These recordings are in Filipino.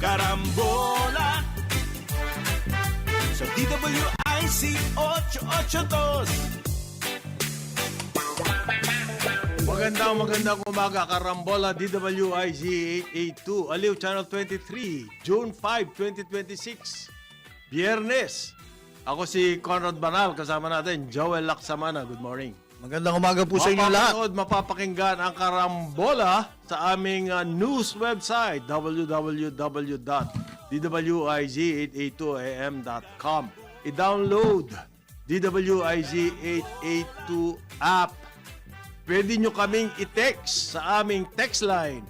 Karambola sa DWIC 882. Magandang umaga, Karambola, DWIZ 882, Aliw Channel 23, June 5, 2026, Biyernes. Ako si Conrad Banal, kasama natin, Joel Laksamana. Good morning. Magandang umaga po sa inyo lahat. Mapapakinggan ang Karambola sa aming news website, www.dwiz882am.com. I-download DWIZ 882 app. Pwede nyo kaming i-text sa aming text line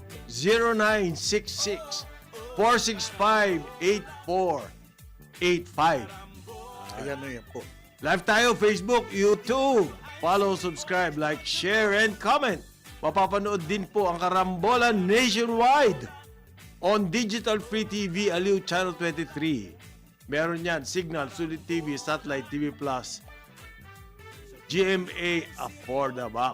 0966-465-8485. Ayan na yan po. Live tayo, Facebook, YouTube. Follow, subscribe, like, share, and comment. Mapapanood din po ang Karambola nationwide on Digital Free TV, Aliw Channel 23. Meron yan, Signal, Sulit TV, Satellite TV Plus, GMA Affordable.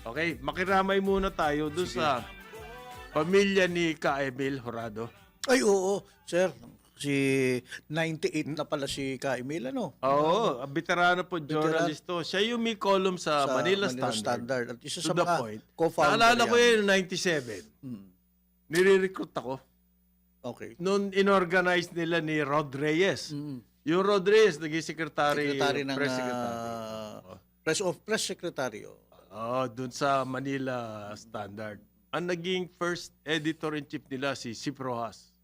Okay, makiramay muna tayo doon sa pamilya ni Ka Emil Jurado. Ay, oo, sir. Si 98 na pala si Ka Emil, ano? Oo, veterano po journalist to. Siya yung may column sa Manila Standard. At isa to sa the mga point. co-founder Naalala ko yan. yun, 97. Nire-recruit ako. Okay. Noon inorganize nila ni Rod Reyes. Yung Rod Reyes, naging secretary ng press secretary. press secretary. Doon sa Manila Standard. Ang naging first editor-in-chief nila si Sip Rojas.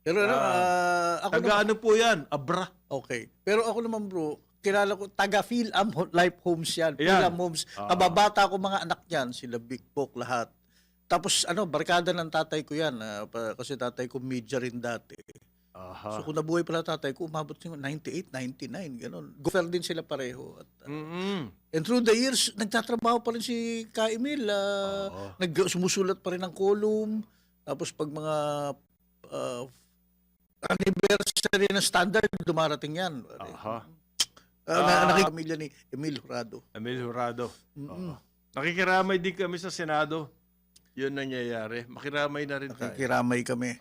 Pero ako Taga ano po yan? Abra. okay. Pero ako naman bro, kilala ko, taga Phil-Am Life Homes yan. Ayan. Phil-Am Homes. Kababata ko mga anak yan, sila Big Book, lahat. Tapos barkada ng tatay ko yan. Kasi tatay ko media rin dati. Aha. So kung nabuhay pala tatay ko, umabot ng 98, 99, gano'n. Gopher din sila pareho. At, and through the years, nagtatrabaho pa rin si Ka Emil. Sumusulat pa rin ng column. Tapos pag mga anniversary ng Standard, dumarating yan. Aha. Nakikipamilya ni Emil Jurado. Emil Jurado. Nakikiramay din kami sa Senado. Yun nangyayari. Makiramay na rin tayo. Nakikiramay kami.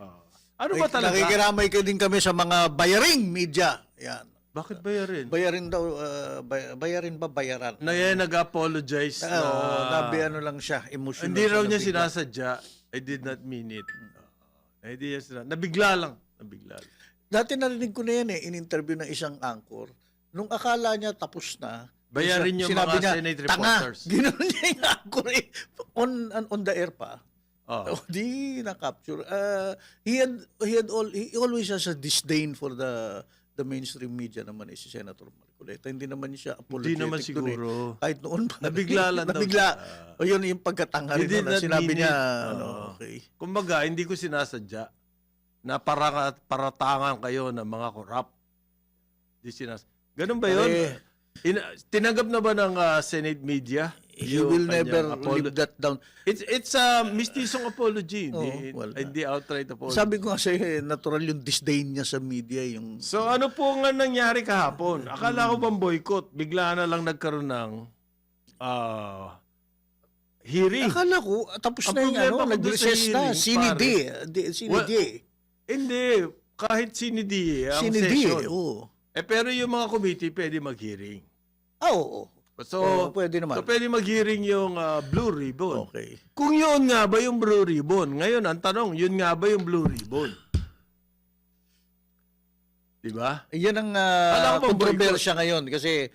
Ano ba talaga? Nakikiramay ka din kami sa mga bayaring media. Yan. Bakit bayarin? Bayarin daw, bayarin ba bayaran? Nag-apologize. Nabi ano lang siya, emotional. Hindi raw niya nabigla. sinasadya. I did not mean it. Hindi niya nabigla lang. Dati narinig ko na yan in-interview ng isang anchor. Nung akala niya tapos na, Bayarin yung sinabi mga niya, Senate tanga. reporters. Ginoon niya yung anchor on the air pa. Di na-capture. He always has a disdain for the mainstream media naman si Senator Marcoleta. Hindi naman siya apologetic. Hindi naman siguro. Kahit noon pa. Nabigla lang daw. Nabigla. O yun yung pagkatanga rin na sinabi niya. Okay. Kumbaga, hindi ko sinasadya na paratangan kayo ng mga corrupt. Ganun ba yun? Tinanggap na ba ng Senate media? He will never live that down. It's a mistisong apology. Hindi outright apology. Sabi ko kasi natural yung disdain niya sa media. So ano po nga nangyari kahapon? Akala ko bang boycott? Bigla na lang nagkaroon ng hearing. Akala ko, tapos na yung nag-recess na. CND. Hindi. Kahit CND ang session. Pero yung mga committee pwede mag-hearing. Oo. So, pwede naman. So, pwede mag-hearing yung Blue Ribbon. Okay. Kung yun nga ba yung Blue Ribbon? Ngayon, ang tanong, yun nga ba yung Blue Ribbon? Diba? Yan ang kontrobersya ngayon kasi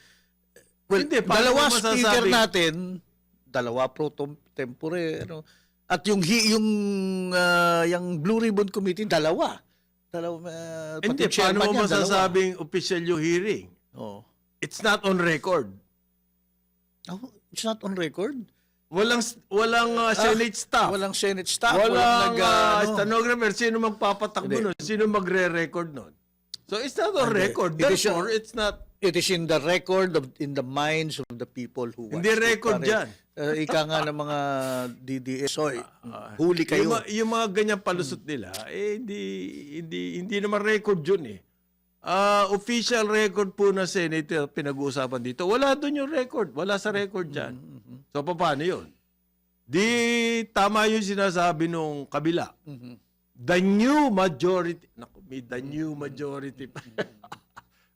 hindi, dalawa speaker natin, dalawa pro tempore, at yung Blue Ribbon Committee, dalawa. Hindi, paano mo masasabing official yung hearing? It's not on record. It's not on record? Walang Senate staff. Walang Senate staff. Walang stenographer. Sino magpapatakbo nun? Sino magre-record nun? So it's not on record. Therefore, it's not... It is in the record, in the minds of the people who watch. Hindi record dyan. Ika nga ng mga DDS. Huli kayo. Yung mga ganyang palusot nila, hindi naman record yun eh. Official record po na Senator pinag-uusapan dito. Wala doon yung record. Wala sa record dyan. So, paano yun? Di tama yung sinasabi nung kabila. The new majority. Naku, may the new majority pa.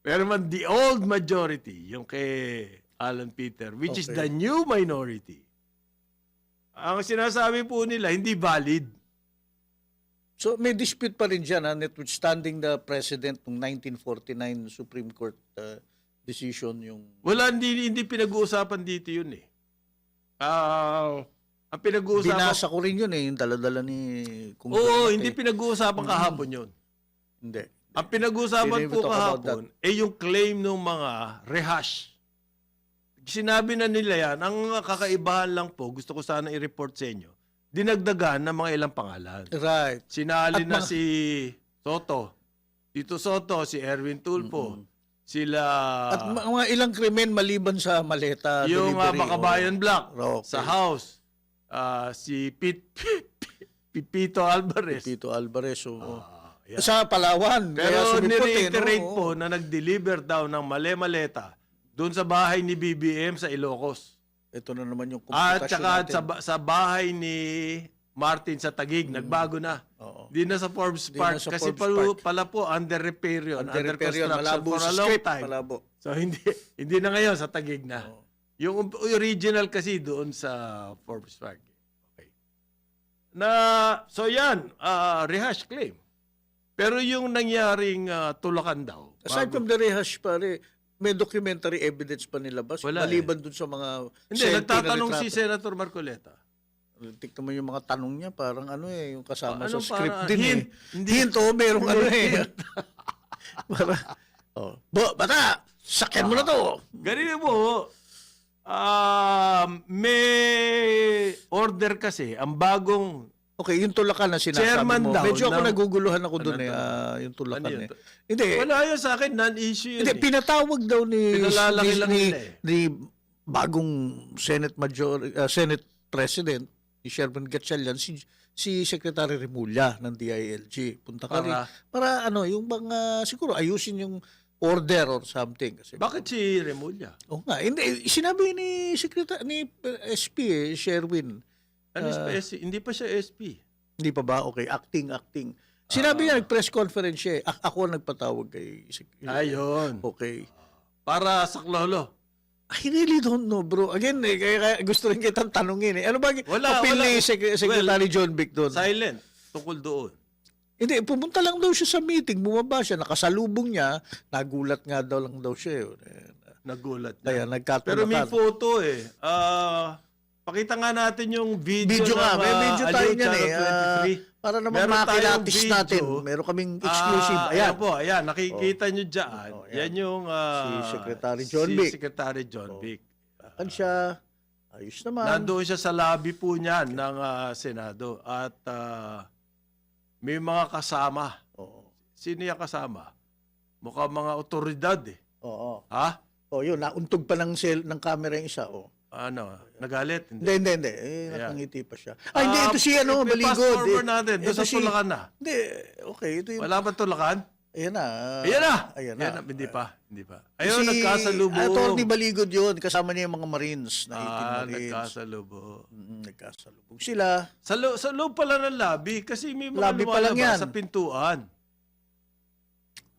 Pero man, the old majority, yung kay Alan Peter, which is the new minority. Ang sinasabi po nila, hindi valid. So may dispute pa rin dyan, notwithstanding the precedent ng 1949 Supreme Court decision yung... Wala, hindi pinag-uusapan dito yun eh. Ang pinag-uusapan... Binasa ko rin yun eh, yung dala-dala ni... Oo, hindi pinag-uusapan kahapon yun. Hindi. Ang pinag-uusapan Hindi po talk about kahapon ay yung claim ng mga rehash. Sinabi na nila yan, ang kakaibahan lang po, gusto ko sana i-report sa inyo, dinagdagan ng mga ilang pangalan. Right. Sinali At na si Soto, Tito Soto, si Erwin Tulfo, sila... At mga ilang krimen maliban sa maleta, yung delivery, Bakabayan Black Okay. sa House, si Pipito Alvarez. Pito Alvarez. Yan. Sa Palawan. Pero nireiterate no? po na nag-deliver daw ng mali-maleta doon sa bahay ni BBM sa Ilocos. Ito na naman yung At computation saka natin. sa bahay ni Martin sa Taguig, nagbago na. Oo. Di na sa Forbes Di Park na sa kasi Forbes Park. pala po under repair yun, under Repair yun, construction malabo for sa a long script, time. malabo. So hindi na ngayon sa Taguig na. Yung original kasi doon sa Forbes Park. Okay. So yan, rehash claim. Pero yung nangyaring tulakan daw. Aside from the rehash, pare, may documentary evidence pa nilabas. Wala maliban dun sa mga... Hindi, selfie na nagtatanong si litrato. Senator Marcoleta. Tignan mo yung mga tanong niya, parang yung kasama sa Ano, script parang din hint. eh. Hint, merong para, bata, sakyan mo na to. Ganito po, may order kasi, ang bagong Okay, yung tulakan na sinasabi Chairman mo. daw Medyo ako ng- naguguluhan ako doon Ano yung tulakan Ano yun? eh. Hindi, wala yun sa akin, non-issue yun. hindi, pinatawag daw ni Pinalalaki lang nila eh. ni bagong Senate President, ni Sherman Gatchalian, si Secretary Remulla ng DILG. Punta ka rin. Para yung bang siguro ayusin yung order or something. Kasi, Bakit si Remulla? Oo nga. Hindi, sinabi ni SP Sherwin. Ano hindi pa siya SP. Hindi pa ba? Okay, acting. Sinabi niya, nag-press conference siya. Ako ang nagpatawag kay... Ayun. Okay. Para sa klolo. I really don't know, bro. Again, kaya gusto rin kitang tanungin. Ano ba appeal ni Secretary John Vic doon? Silent. Tungkol doon. Hindi, pumunta lang daw siya sa meeting. Bumaba siya. Nakasalubong niya. Nagulat nga daw lang daw siya. Nagulat na. Kaya nagkatulakan. Pero may photo eh. Pakita nga natin yung video nga. ng May video tayo Aliw niyan Channel 23. para naman Meron makilatis tayong natin. video. Meron kaming exclusive. Ayan po, ayan. Nakikita nyo dyan. Ayan. Yan yung... Si Secretary John Vic. Secretary John Vic. Kan siya. Ayos naman. Nandoon siya sa lobby po niyan ng Senado. At may mga kasama. Oo. Sino yung kasama? Mukhang mga otoridad eh. Oo. Ha? Yun. Nauntog pa ng camera yung isa. Ano? Nagalit? Hindi. Nakangiti pa siya. Hindi, ito si Baligod. Fast forward natin. Doon sa Tulakan na. Hindi, okay. Ito yung... Wala ba Tulakan? Ayan na. Ayan na. Hindi pa. Ayun, nagkasalubong. Attorney Baligod yun. Kasama niya yung mga Marines. Na 18 Marines. Nagkasalubong. Nagkasalubong sila. Sa loob pala ng lobby kasi may mga Lobby pa lang lumalabas yan. sa pintuan.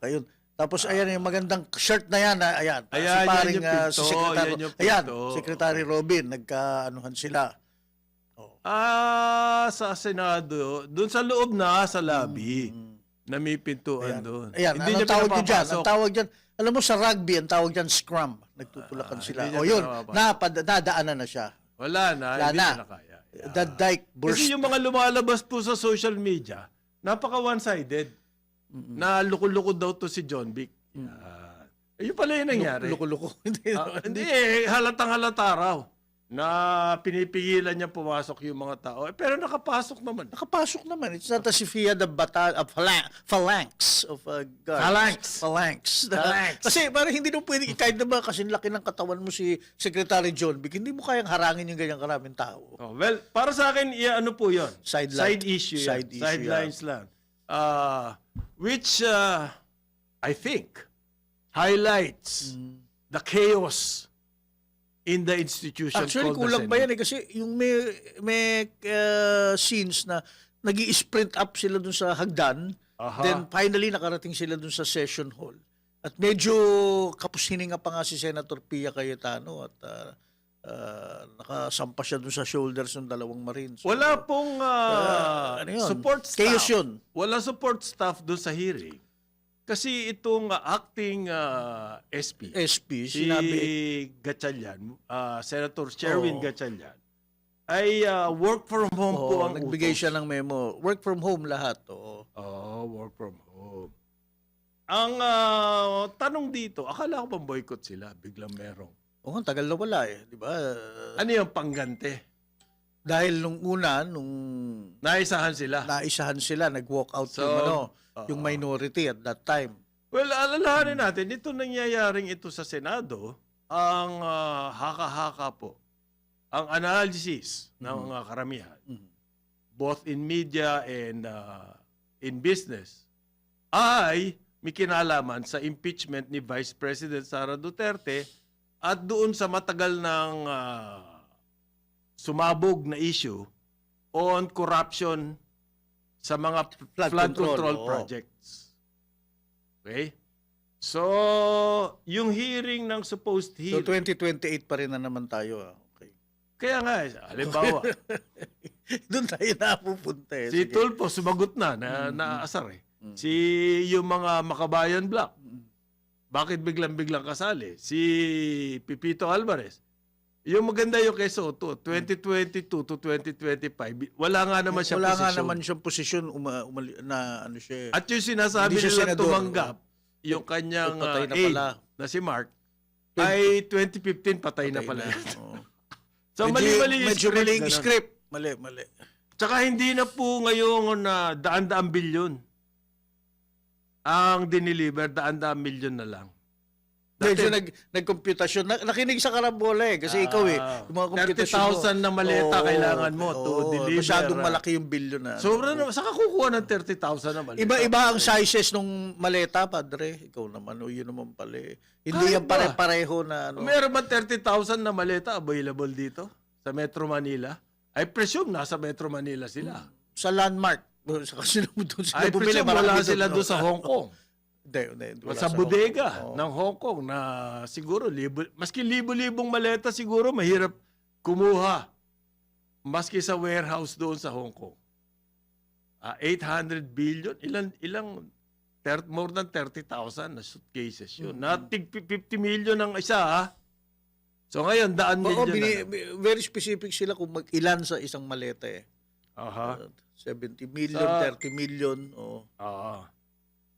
Ayun. Tapos ayan yung magandang shirt na yan. Ayan. Ayan, si paring yan yung pinto, si Secretary. yan yung Ayan, pinto. Secretary Robin. Nagkaanuhan sila. Sa Senado, doon sa loob na, sa lobby, na may pintuan doon. Ayan, Hindi anong niya tawag nyo dyan? pinapapasok. Ang tawag dyan, alam mo sa rugby, ang tawag dyan scrum. Nagtutulakan sila. hindi niya O yun, pinapapasok. nadaanan na siya. Wala na, hindi na. na nakaya. The dike burst. Kasi yung mga lumalabas po sa social media, napaka one-sided. Na luko-luko daw to si John Vic. Yun pala yung nangyari. Luko-luko. Hindi halatang halata raw na pinipigilan niya pumasok yung mga tao. Pero nakapasok naman. Nakapasok naman. It's not as if he had a phalanx of guards. Phalanx. Kasi parang hindi mo pwede, kahit na ba kasi laki ng katawan mo si Secretary John Vic, hindi mo kayang harangin yung ganyang karaming tao. Well, para sa akin, ano po yun? Sideline. Side issue. Side issue, Sidelines lang. Which, I think, highlights the chaos in the institution Actually, called kulang the pa Senate. yan eh. Kasi yung may scenes na nag-i-sprint up sila dun sa hagdan, Aha. then finally nakarating sila dun sa session hall. At medyo kapushininga pa nga si Senator Pia Cayetano at nakasampa siya dun sa shoulders ng dalawang Marines. So, Wala pong ano yun? support staff. Chaos yun. Wala support staff doon sa hearing. Kasi itong acting SP, SP, si sinabi, Gatchalian, Senator Sherwin Oo. Gatchalian, ay work from home po ang nagbigay utos. siya ng memo. Work from home lahat. Oo. Work from home. Ang tanong dito, akala ko bang boycott sila? Biglang merong. Oo, ang tagal na wala eh. Di ba? Ano yung panggante? Dahil nung una, nung Naisahan sila. naisahan sila, nag-walk out So, yung minority at that time. Well, alalahanin natin, ito nangyayaring ito sa Senado, ang haka-haka po, ang analysis ng mga karamihan, both in media and in business, ay may kinalaman sa impeachment ni Vice President Sara Duterte at doon sa matagal ng sumabog na issue on corruption sa mga flood control oo. projects. Okay? So, yung hearing ng supposed So hearing, 2028 pa rin na naman tayo. Okay. kaya nga, halimbawa, Doon tayo napupunta eh. si Sige. Tulfo sumagot na naasar eh. Si yung mga Makabayan Black, bakit biglang-biglang kasali? Si Pipito Alvarez. Yung maganda yung kay Soto, 2022 to 2025, wala nga naman siya Wala posisyon. nga naman siyang posisyon na ano siya. At yung sinasabi Hindi siya nilang senador. tumanggap, yung kanyang Patay na aide pala. na si Mark, ay 2015 patay na pala. Oo. So Medyo- mali-mali yung medyo maling ganun. script. Mali. Tsaka hindi na po ngayon na daan-daang bilyon ang diniliver, daan-daang milyon na lang. Medyo nagkomputasyon. Nakinig sa karambola eh. Kasi ikaw eh. Yung mga komputasyon mo. 30,000 na maleta kailangan mo to deliver. Masyadong malaki yung bilyon na. Sobra na. Saka kukuha ng 30,000 na maleta. Iba-iba ang sizes nung maleta, padre. Ikaw naman, yun naman pala eh. Hindi Kahit yan ba? pare-pareho na ano. Meron ba 30,000 na maleta available dito sa Metro Manila? I presume nasa Metro Manila sila. Sa landmark. Sa kasino mo doon sila I presume marami wala doon, sila no? doon sa Hong Kong. Hindi, wala Sa Hong bodega Kong. Oo. ng Hong Kong na siguro maski libo-libong maleta siguro mahirap kumuha maski sa warehouse doon sa Hong Kong. 800 billion, more than 30,000 na suitcases yun. Natig 50 million ang isa ha. So ngayon, daan Oo, milyon na. very specific sila kung ilan sa isang maleta eh. Aha. 70 million, Sa- 30 million. Oh. Oo.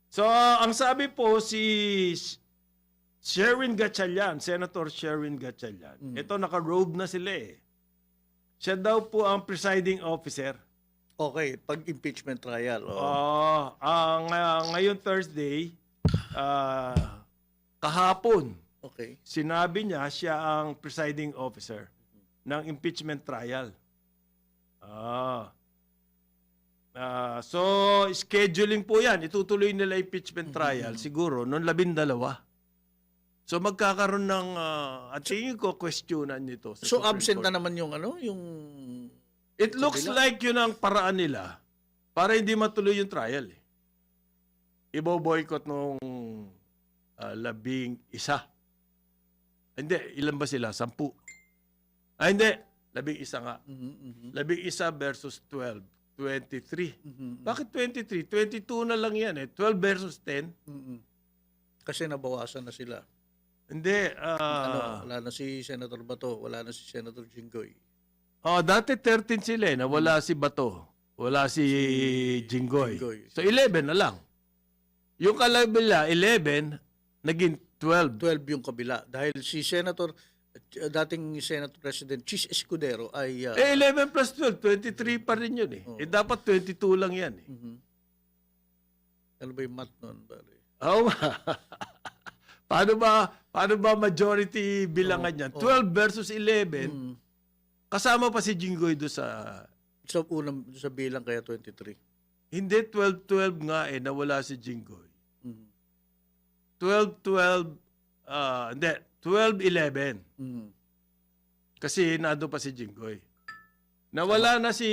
So, ang sabi po si Sherwin Gatchalian, Senator Sherwin Gatchalian, ito naka-robe na sila eh. Siya daw po ang presiding officer. Okay, pag impeachment trial. Ngayon Thursday, kahapon, Okay. sinabi niya siya ang presiding officer ng impeachment trial. So, scheduling po yan. Itutuloy nila impeachment trial siguro noong 12. So, magkakaroon ng, at tingin ko, questionan nito. sa So Supreme absent Court. na naman yung ano, yung It looks like yun ang paraan nila para hindi matuloy yung trial. Ibo-boycott nung 11. Hindi, ilan ba sila? 10. Hindi, 11 nga. 11 versus 12. 23. Bakit 23? 22 na lang yan eh. 12 versus 10. kasi nabawasan na sila. Hindi. Wala na si Senator Bato, wala na si Senator Jinggoy. Dati 13 sila eh. Wala si Bato. Wala si Jinggoy. Jinggoy. So 11 na lang. Yung kalabila, 11, naging 12. 12 yung kabila. Dahil si Senator, dating Senator President Chis Escudero ay 11 plus 12, 23 pa rin yun eh. Dapat 22 lang yan eh. ano ba yung math nun? Pare? Oo nga. Paano ba majority bilangan yan? 12 versus 11. Kasama pa si Jinggoy do sa... Sa bilang kaya 23. Hindi, 12-12 nga eh, nawala si Jinggoy. 12-12, hindi, 12-11. Kasi nado pa si Jinggoy. Nawala na si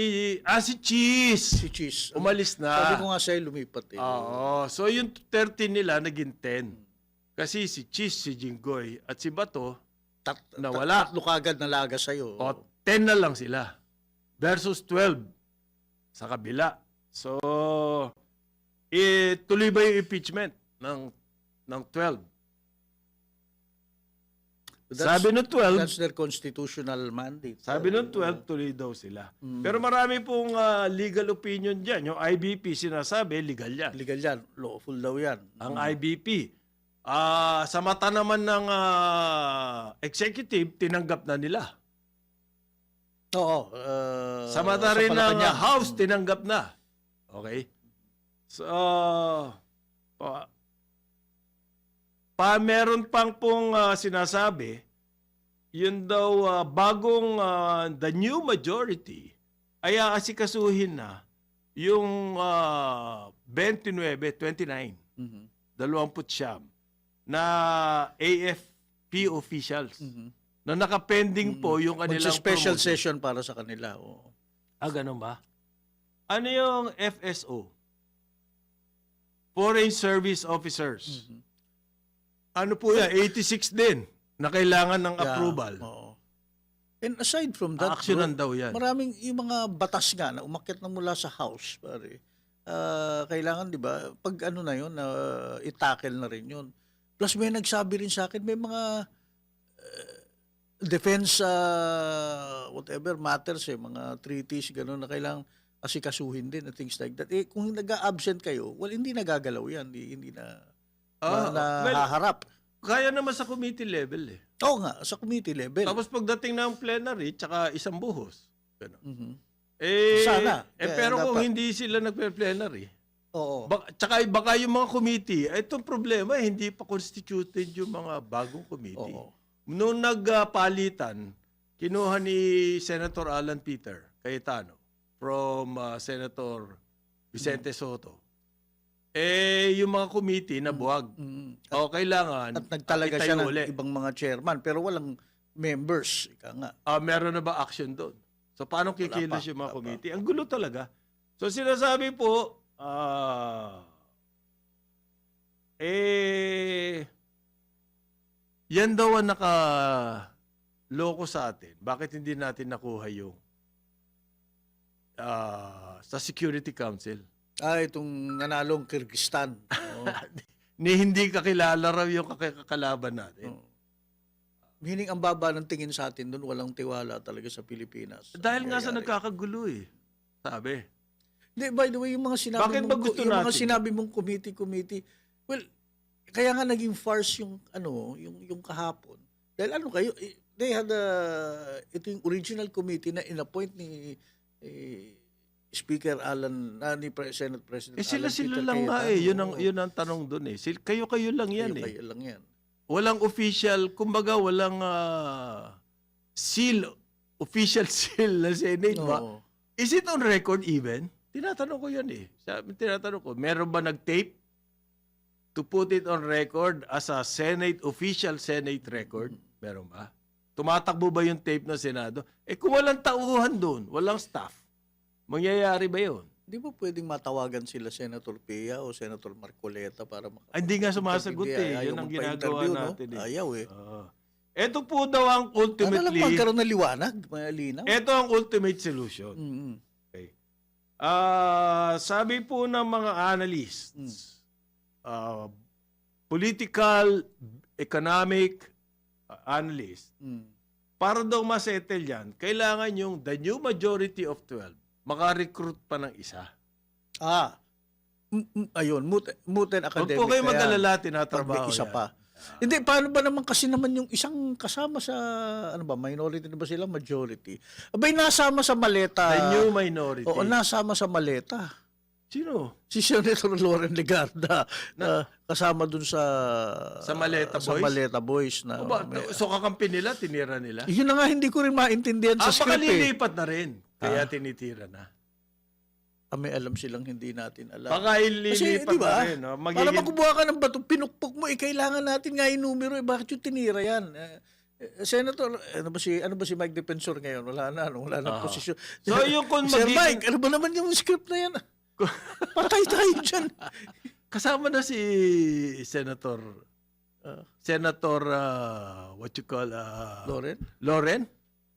Cheese. Si Cheese. Umalis na. Sabi ko nga sa'yo, lumipat eh. Oo. So yung 13 nila naging 10. Kasi si Cheese, si Jinggoy, at si Bato, nawala. Tatlo kagad na laga sa'yo. O 10 na lang sila. Versus 12 sa kabila. So, tuloy ba yung impeachment ng 12? Sabi ng 12, That's their constitutional mandate. sabi ng 12, tuloy daw sila. Pero marami pong legal opinion dyan. Yung IBP sinasabi, legal yan. Legal yan. Lawful daw yan. Ang IBP. Sa mata naman ng executive, tinanggap na nila. Oo. Sa mata rin ng House, tinanggap na. Okay? So, meron pang pong sinasabi, yun daw bagong the new majority ay aasikasuhin na yung 29 na AFP officials na nakapending po yung kanilang special promotion. session para sa kanila. Oo. Ganun ba? Ano yung FSO? Foreign Service Officers. Ano po yan? 86 din na kailangan ng approval. Oo. And aside from that, Actionan daw yan. maraming yung mga batas nga na umakyat na mula sa House, pare. Kailangan, di ba, pag ano na yun, itackle na rin yun. Plus may nagsabi rin sa akin, may mga defense whatever matters, mga treaties, gano'n na kailangan asikasuhin din and things like that. Kung nag-absent kayo, well, hindi nagagalaw yan. Hindi na haharap. Kaya naman sa committee level eh. Oo nga, sa committee level. Tapos pagdating ng plenary, tsaka isang buhos. Ganun. Sana. Pero kung dapat. hindi sila nagpe-plenary, Oo. tsaka baka yung mga committee, itong problema, hindi pa constituted yung mga bagong committee. Oo. Noong nagpalitan, kinuha ni Senator Alan Peter Cayetano from Senator Vicente Soto. Yung mga committee na buwag. O kailangan At nagtalaga siya ng uli. ibang mga chairman pero walang members. Ika nga. Meron na ba action doon? So paano kikilos pa, yung mga wala pa. committee? Ang gulo talaga. So sinasabi po, yan daw ang nakaloko sa atin. Bakit hindi natin nakuha yung sa Security Council? Itong nanalong Kyrgyzstan. Oo. Ni hindi kakilala raw yung kakalaban natin. Meaning ang baba ng tingin sa atin doon, walang tiwala talaga sa Pilipinas. Dahil nga sa Nangyayari. nagkakagulo eh. Sabi. Hindi, by the way, yung mga sinabi Bakit ba gusto yung mga natin? sinabi mong committee, well, kaya nga naging farce yung yung kahapon. Dahil ano kayo, they had ito yung original committee na inappoint ni Speaker Alan, ni Senate President Sila Alan Peter lang nga Cayetano. eh. Yun ang tanong doon eh. Kayo lang yan eh. Kayo lang yan. Walang official, kumbaga walang official seal na Senate ba? Oo. Is it on record even? Tinatanong ko yan eh. Tinatanong ko, meron ba nag-tape to put it on record as a official Senate record? Meron ba? Tumatakbo ba yung tape ng Senado? Kung walang tauhan doon, walang staff, mangyayari ba yun? Di ba pwedeng matawagan sila Senator Pia o Senator Marcoleta para Hindi nga sumasagot eh. Yun ang ginagawa natin eh. Ayaw eh. Ito po daw ang Ano lang ultimately, magkaroon ng liwanag? Malinaw. ito ang ultimate solution. Okay. Sabi po ng mga analysts, political, economic analysts, para daw masettle yan, kailangan yung the new majority of 12 maka-recruit pa ng isa. Ayun, Muten Huwag Academic. po kayo kaya mag-alala, pag tinatrabaho may isa yan. pa. Hindi, paano ba naman kasi naman yung isang kasama sa, minority na ba sila? Majority. Abay, nasama sa maleta. The new minority. Oo, nasama sa maleta. Sino? Si Senator Loren Legarda, kasama dun sa Maleta sa Boys? Maleta Boys. Na, So kakampi nila, tinira nila? yun na nga, hindi ko rin maintindihan sa Baka script eh. lilipat na rin. Kaya tinitira na. May alam silang hindi natin alam. Baka ililipat di ba? na rin. No? Para makubuha ka ng bato, pinukpok mo, kailangan natin nga yung numero, bakit yung tinira yan? Senator, ano ba si Mike Defensor ngayon? Wala na posisyon. So, yung kung Sir magiging- Mike, ano ba naman yung script na yan? Patay tayo dyan. Kasama na si Senator what you call Loren? Loren?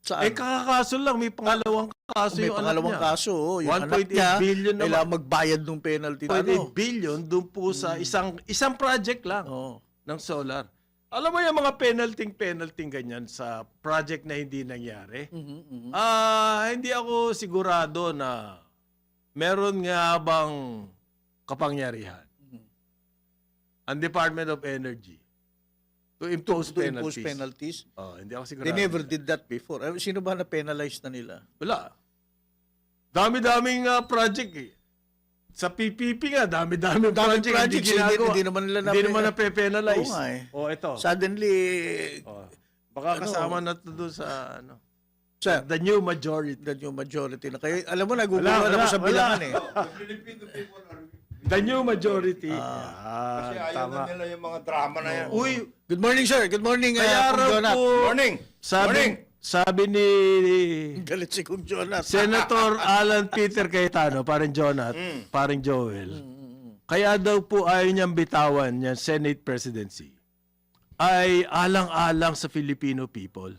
Saan? Kakakaso lang, may pangalawang kaso May yung pangalawang anak niya. kaso. Yung 1.8 anak niya, billion naman. kailangan magbayad ng penalty. 1.8 billion doon po sa isang project lang Oo. ng solar. Alam mo yung mga penalty ganyan sa project na hindi nangyari? Hindi ako sigurado na meron nga bang kapangyarihan ang Department of Energy to impose To penalties. impose penalties. Hindi ako sigurado. They never did that before. Sino ba na-penalize na nila? Wala. Dami-daming project eh. Sa PPP nga, dami-daming project. projects, hindi naman nila hindi naman nape-penalize. Oo nga eh. Ito. Suddenly, Baka kasama na to doon sa Sir, the new majority. the new majority na kayo. Alam mo, nagugulan ako sa bilangan eh. The new majority. Kasi ayaw tama. na nila yung mga drama na yan. Uy, Good morning, sir. Good morning, kaya Kung raw Jonat. po, Morning! Morning! sabi ni Galit si Kung Jonat. Senator Alan Peter Cayetano, parang Jonat, parang Joel, kaya daw po ayaw niyang bitawan yung Senate presidency ay alang-alang sa Filipino people.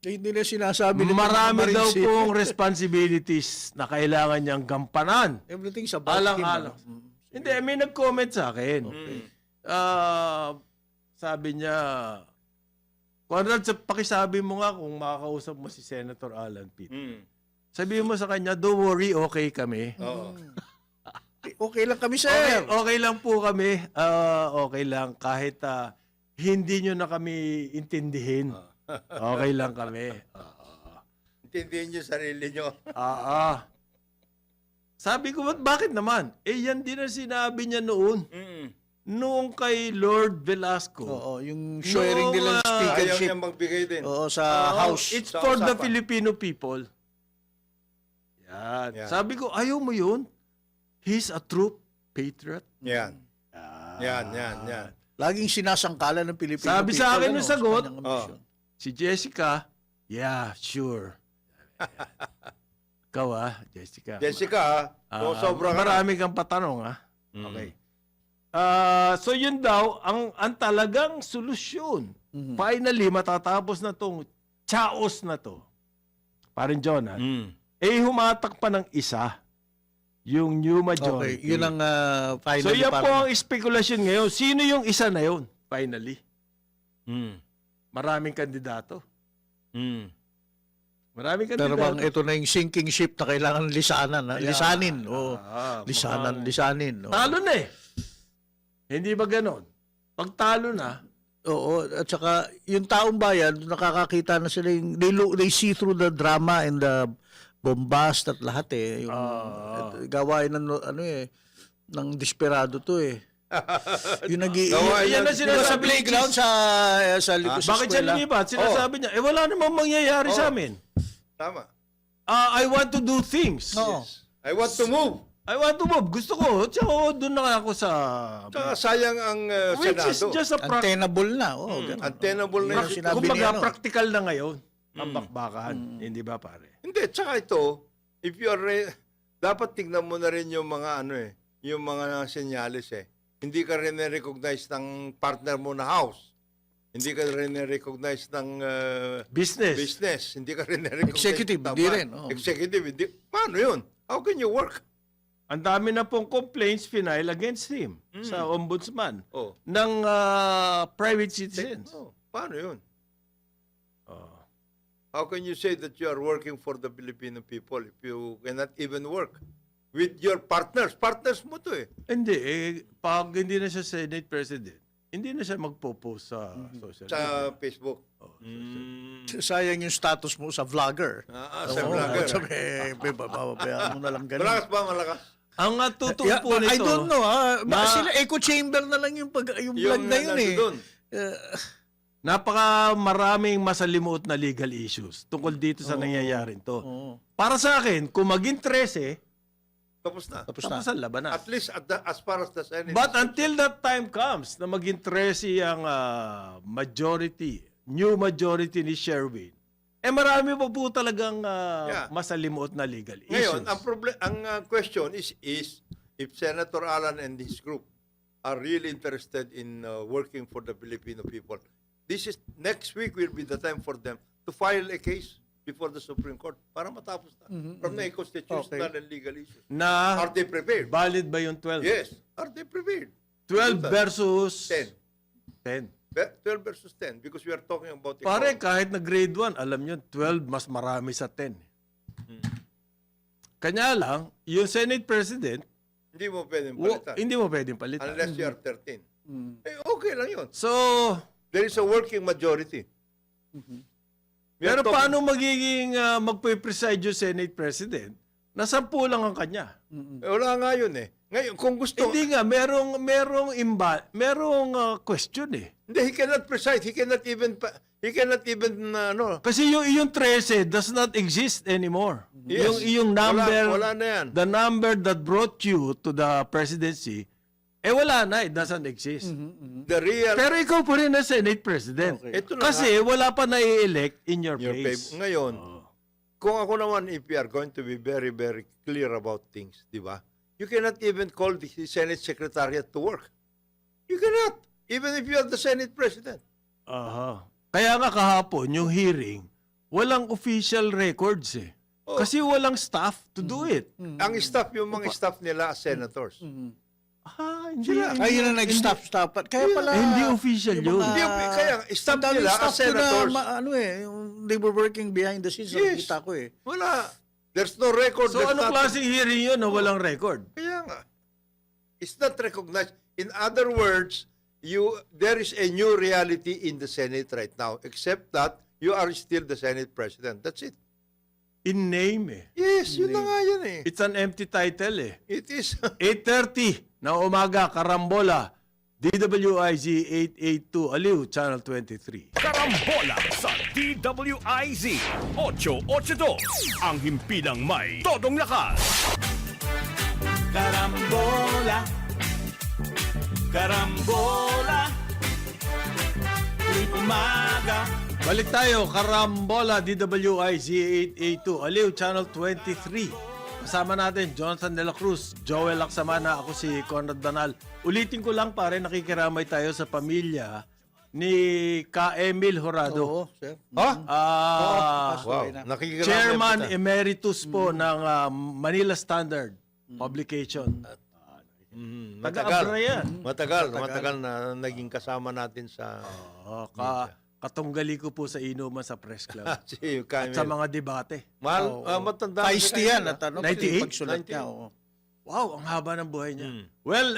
Hindi na sinasabi nito. Marami mga daw Marines, eh. pong responsibilities na kailangan niyang gampanan. Everything's about Alang-alang. him. Hindi, may nag-comment sa akin. Sabi niya, Conrad, pakisabi mo nga kung makakausap mo si Senator Alan Pitt. Sabihin mo sa kanya, don't worry, okay kami. Oo. Okay lang kami, sir. Okay lang po kami. Okay lang. Kahit hindi nyo na kami intindihin. Okay lang kami. Intindihin niyo sarili niyo. Sabi ko, bakit naman? Yan din ang sinabi niya noon. Noong kay Lord Velasco. Oo, yung sharing nila ng Ayaw speakership. niya magbigay din. Oo, sa House. It's Sa for the usapan. Filipino people. Yan. Yan. Sabi ko, ayaw mo yun? He's a true patriot. Yan. Yan. Laging sinasangkalan ng Pilipino. Sabi sa akin yung sagot, si Jessica, yeah, sure. Ikaw Jessica. Jessica, kung sobra ka na. Marami kang patanong Okay. So yun daw, ang talagang solusyon. Finally, matatapos na tong chaos na to. Parang Jonah. Humatak pa ng isa. Yung new majority. Okay, yun ang finally. So yan po ang spekulasyon ngayon. Sino yung isa na yun? Finally. Maraming kandidato. Maraming Pero kandidato. bang ito na yung sinking ship na kailangan lisanan. Lisanin. Lisanin. Talo na eh. Hindi ba ganon? Pag talo na, Oo, at saka yung taong bayan, nakakakita na sila yung, they see through the drama and the bombast at lahat eh. Yung gawain ng ng desperado to eh. Yung yan ang sinasabi sa ni playground Chis. sa likod sa Bakit siya eskwela. lumipat? Sinasabi niya, wala namang mangyayari sa amin. Tama. I want to do things. Oo. I want to move. I want to move. Gusto ko. Tsaka doon na ako sa... Tsaka sayang ang Which is Senado. just a Untenable na. Oo, ganun. Untenable na Yun ang yun. sinabi ni Kumbaga, ano. practical na ngayon. Ang bakbakan. Hindi ba, pare? Hindi, tsaka ito, if you are, dapat tignan mo na rin yung mga yung mga senyales eh. Hindi ka rin na-recognize ng partner mo na house. Hindi ka rin na-recognize ng business. Hindi ka rin na-recognize. Executive, hindi rin, oh. Executive, hindi. Paano yun? How can you work? Ang dami na pong complaints final against him sa ombudsman Oh. ng private citizens. Oh, paano yun? Oh. How can you say that you are working for the Filipino people if you cannot even work with your partners? Partners mo to eh. Hindi, pag hindi na siya Senate President, hindi na siya magpo-post sa social media. Sa Facebook. Sayang yung status mo sa vlogger. Sa vlogger. Sabi, babayaan mo na lang ganun. Malakas ba? Malakas? Ang totoo po nito, I don't know sila echo chamber na lang yung vlog na yun eh. nandun. napaka maraming masalimuot na legal issues tungkol dito sa nangyayaring to. Para sa akin, kung maging 13, Tapos na. Tapos tapos ang labanan. At least as far as the Senate. But until that time comes na maging 13 ang majority new majority ni Sherwin, marami pa po talagang Yeah. masalimuot na legal issues. Ngayon, ang question is if Senator Alan and his group are really interested in working for the Filipino people, next week will be the time for them to file a case before the Supreme Court para matapos na from the constitutional and legal issues. Na Are they prepared? valid ba yung 12? Yes. Are they prepared? 12 versus 10. 10. 12 versus 10 because we are talking about Pare, economy. kahit na grade 1, alam nyo, 12 mas marami sa 10. Kanya lang, yung Senate President, Hindi mo pwedeng palitan. hindi mo pwedeng palitan. Unless you are 13. Okay lang yun. So, There is a working majority. We are pero talking- paano magiging magpe-preside yung Senate President? Na 10 lang ang kanya. Wala nga yun eh. Ngayon, kung gusto... Hindi nga, merong question eh. Hindi, he cannot preside. He cannot even ano. Kasi yung 13 does not exist anymore. Yes. Yung number, Wala na yan. the number that brought you to the presidency, wala na, it doesn't exist. The real... Pero ikaw pa rin na Senate President. Ito na Kasi wala pa na-elect in your your place. Ngayon, kung ako naman, if we are going to be very, very clear about things, di ba? You cannot even call the Senate Secretariat to work. You cannot. Even if you are the Senate President. Aha. Kaya nga kahapon, yung hearing, walang official records eh. Oh. Kasi walang staff to do it. Ang staff, yung mga staff nila as senators. Hindi. Ay, yun ang nag-stop. Kaya pala... Hindi official yun. Hindi, kaya staff ang daming nila staff as senators. they were working behind the scenes. Yes. Kita ko eh. Wala. There's no record. So there's anong nothing. klaseng hearing yun na walang record? Kaya nga. It's not recognized. In other words, there is a new reality in the Senate right now, except that you are still the Senate President. That's it. In name eh. Yes, yun na nga yan eh. It's an empty title eh. It is. 8:30 na umaga, Karambola, DWIZ 882, Aliw, Channel 23. Karambola sa DWIZ 882. Ang himpilang may todong lakas. Karambola. Karambola. Tuwing umaga. Balik tayo, Karambola, DWIZ 882, Aliw, Channel 23. Kasama natin, Jonathan De La Cruz, Joel Laksamana, ako si Conrad Danal. Ulitin ko lang pare, nakikiramay tayo sa pamilya ni Ka Emil Horado. Oo, sir. Wow. Nakikiramay Chairman kita. Emeritus po ng Manila Standard Publication. Taga-Abra yan. Matagal na naging kasama natin sa Katunggali ko po sa inuman sa press club. si At sa mga debate. matanda. Feisty yan. At ano, 98? pagsulat niya. Oo. Wow, ang haba ng buhay niya. Well,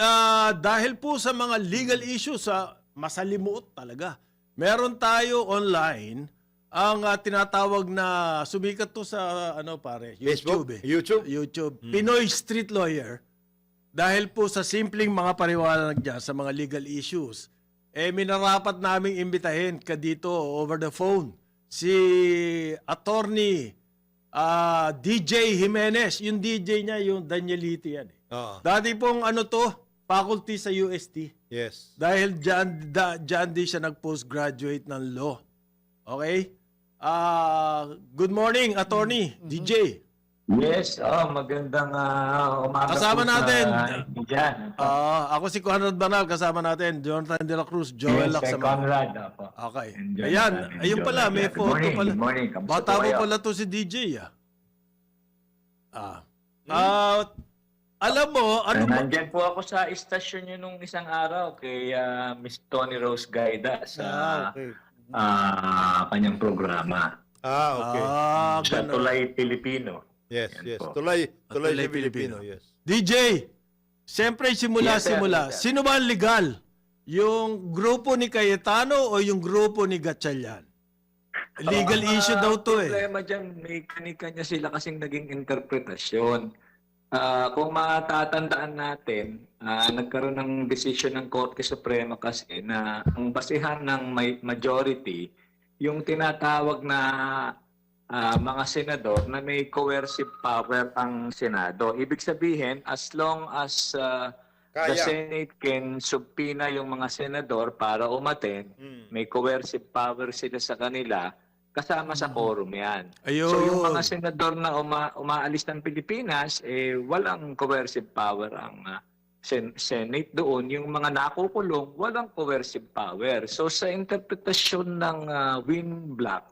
dahil po sa mga legal issues, masalimuot talaga. Meron tayo online ang tinatawag na sumikat to sa YouTube. Facebook? YouTube? YouTube. Pinoy Street Lawyer. Dahil po sa simpleng mga pariwalag niya sa mga legal issues, minarapat naming imbitahin ka dito over the phone si Attorney DJ Jimenez. Yung DJ niya, yung Danielito yan. Dati pong faculty sa UST. Yes. Dahil dyan din siya nag-postgraduate ng law. Okay? Good morning, Attorney DJ. Yes, magandang umaga Kasama po natin. Diyan. Ako si Conrad Banal, kasama natin Jonathan De La Cruz, Joel Yes, Laksamana. Conrad. Opo. Okay. And Jonathan, Ayan, and ayun pala, may Jonathan. photo Good pala. morning. Kamusta Bata po mo kayo? pala to si DJ, alam mo, ano ba? Nandyan po ako sa istasyon nyo nung isang araw kay Miss Tony Rose Gaida sa Okay. kanyang programa. Okay. Sa Ganun. Tulay Pilipino. Yes, Yan yes. po. Tulay Tulay sa Pilipino, Pilipino. yes. DJ, siyempre Yes, sir. simula. Yes, sir. Sino ba ang legal? Yung grupo ni Cayetano o yung grupo ni Gatchalian? Legal issue daw to eh. Problema dyan, may kanya sila kasing naging interpretasyon. Kung matatandaan natin, nagkaroon ng desisyon ng Korte Suprema kasi na ang basihan ng majority, yung tinatawag na mga senador na may coercive power ang Senado. Ibig sabihin, as long as The Kaya. Senate can subpoena yung mga senador para umaten. May coercive power sila sa kanila. Kasama sa quorum yan. Ayun. So yung mga senador na umaalis ng Pilipinas, walang coercive power ang Senate doon. Yung mga nakukulong, walang coercive power. So sa interpretasyon ng Win Black,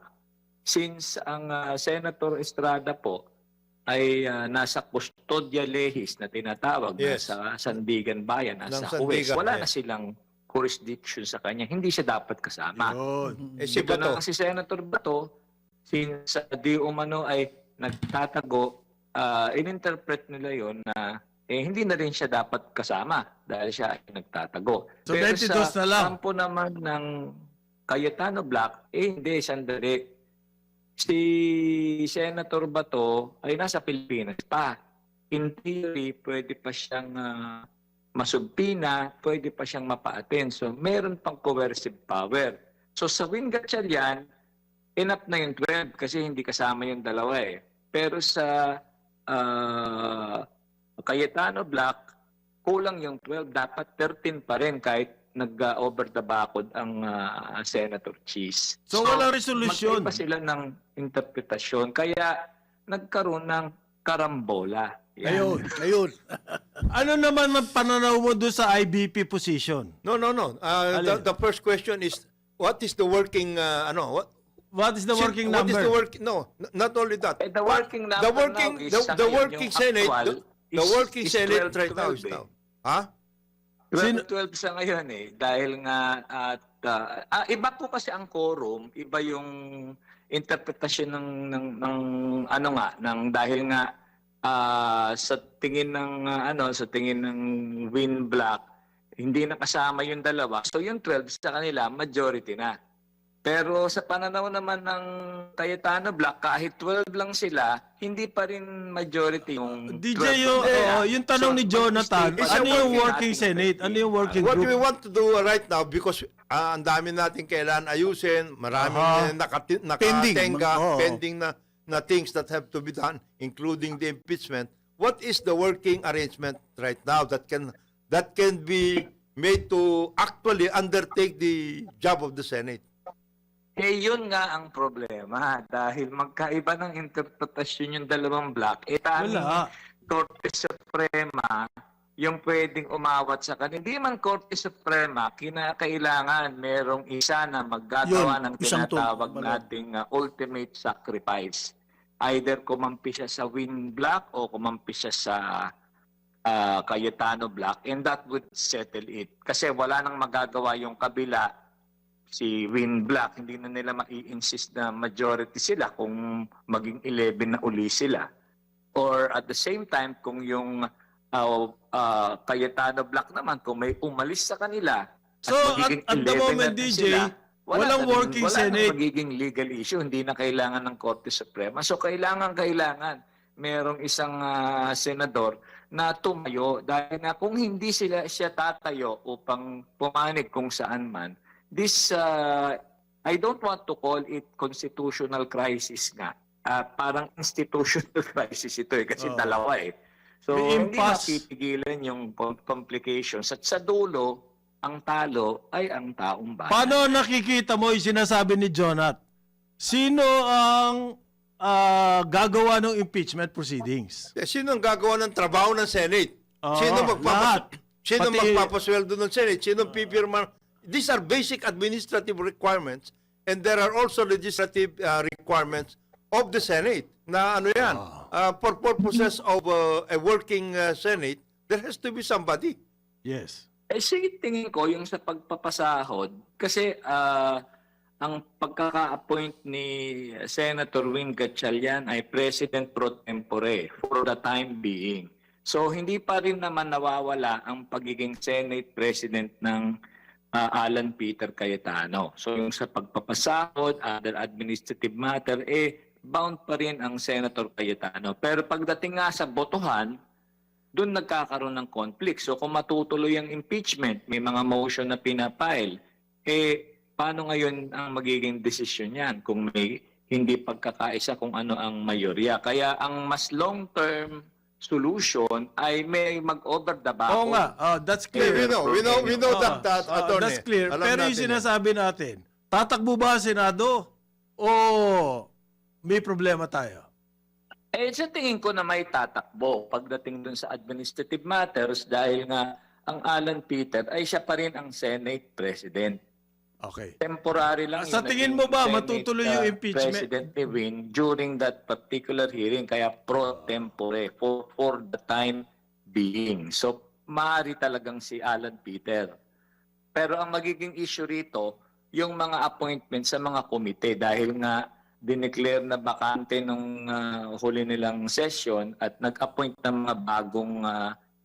since ang Senator Estrada po ay nasa custodia lehis na tinatawag, Yes. nasa Sandigan Bayan, nasa Ng Huwes, Sandigan, wala yes. na silang jurisdiction sa kanya. Hindi siya dapat kasama. Yun. Si Ito na Bato. si Senator Bato, since di umano ay nagtatago, in-interpret nila yon na hindi na rin siya dapat kasama dahil siya ay nagtatago. So, Pero 92 sa na lang. kampo naman ng Cayetano Black, hindi, sandali. Si Senator Bato ay nasa Pilipinas pa. In theory, pwede pa siyang masubpina, pwede pa siyang mapa-attend. So, meron pang coercive power. So, sa Win Gatchalian, enough na yung 12 kasi hindi kasama yung dalawa eh. Pero sa Cayetano Black, kulang yung 12. Dapat 13 pa rin kahit nag-over the backward ang Senator Cheese. So, walang resolusyon. Magkaiba sila ng interpretasyon. Kaya nagkaroon ng karambola. Yan. Ayun. Ano naman ang pananaw mo doon sa IBP position? No. The first question is, what is the working, What is the working what number? is the work? No, not only that. The working number The working, now is the, sa the ngayon, working yung Senate, actual the is- working is Senate 12, right now is 12 now. Ha? 12 sa ngayon eh. Dahil nga at iba po kasi ang quorum, iba yung interpretasyon ng dahil nga sa tingin ng sa tingin ng Win Black hindi na kasama yung dalawa. So yung 12 sa kanila majority na. Pero sa pananaw naman ng Cayetano Black, kahit 12 lang sila, hindi pa rin majority yung 12. DJ, yung tanong ni Jonathan, is ano a yung working working Senate? Ano yung working What we group? want to do right now, because ang dami natin kailangan ayusin, maraming nakatenga, Oo. pending na things that have to be done, including the impeachment. What is the working arrangement right now that can be made to actually undertake the job of the Senate? Yun nga ang problema. Dahil magkaiba ng interpretasyon yung dalawang block, tanging Wala. Korte Suprema yung pwedeng umawat sa kanila. Hindi man Korte Suprema, kinakailangan merong isa na maggagawa Yun, ng isang tinatawag tool. nating ultimate sacrifice. Either kumampi siya sa Win Block o kumampi siya sa Cayetano Block, and that would settle it. Kasi wala nang magagawa yung kabila, si Win Black, hindi na nila mai-insist na majority sila kung maging 11 na uli sila. Or at the same time, kung yung Cayetano Black naman, kung may umalis sa kanila, So, magiging at the 11 moment, na DJ, sila, walang working Senate. Wala magiging legal issue, hindi na kailangan ng Korte Suprema. So, kailangan merong isang senador na tumayo dahil na kung hindi siya tatayo upang pumanig kung saan man, this, I don't want to call it constitutional crisis nga. Parang institutional crisis ito kasi dalawa eh. So, May hindi impasse. napipigilan yung complications. At sa dulo, ang talo ay ang taong bayan. Paano nakikita mo yung sinasabi ni Jonat? Sino ang gagawa ng impeachment proceedings? Sino ang gagawa ng trabaho ng Senate? Sino lahat. Sino Pati- magpapasweldo ng Senate? Sino pipirma? These are basic administrative requirements, and there are also legislative requirements of the Senate. Na ano yan? For purposes of a working Senate, there has to be somebody. Yes. Sige, tingin ko yung sa pagpapasahod, kasi ang pagkaka-appoint ni Senator Win Gatchalian ay President pro tempore for the time being. So hindi pa rin naman nawawala ang pagiging Senate President ng Alan Peter Cayetano. So yung sa pagpapasahod, other administrative matter, bound pa rin ang Senator Cayetano. Pero pagdating nga sa botohan, doon nagkakaroon ng conflict. So kung matutuloy ang impeachment, may mga motion na pinapile, paano ngayon ang magiging desisyon yan kung may hindi pagkakaisa kung ano ang mayorya? Kaya ang mas long-term solution ay may mag-over the back. Oo nga, that's clear. We know that, attorney. That's clear. Alam Pero yung natin yan. sinasabi natin, tatakbo ba ang Senado o may problema tayo? Eh, sa tingin ko na may tatakbo pagdating dun sa administrative matters dahil nga ang Alan Peter ay siya pa rin ang Senate President. Okay. Temporary lang. Sa yung tingin naging mo ba Senate, matutuloy yung impeachment? President ni Win during that particular hearing, kaya pro tempore for the time being. So, maaari talagang si Alan Peter. Pero ang magiging issue rito, yung mga appointment sa mga komite dahil nga dineclare na bakante nung huli nilang session at nag-appoint ng mga bagong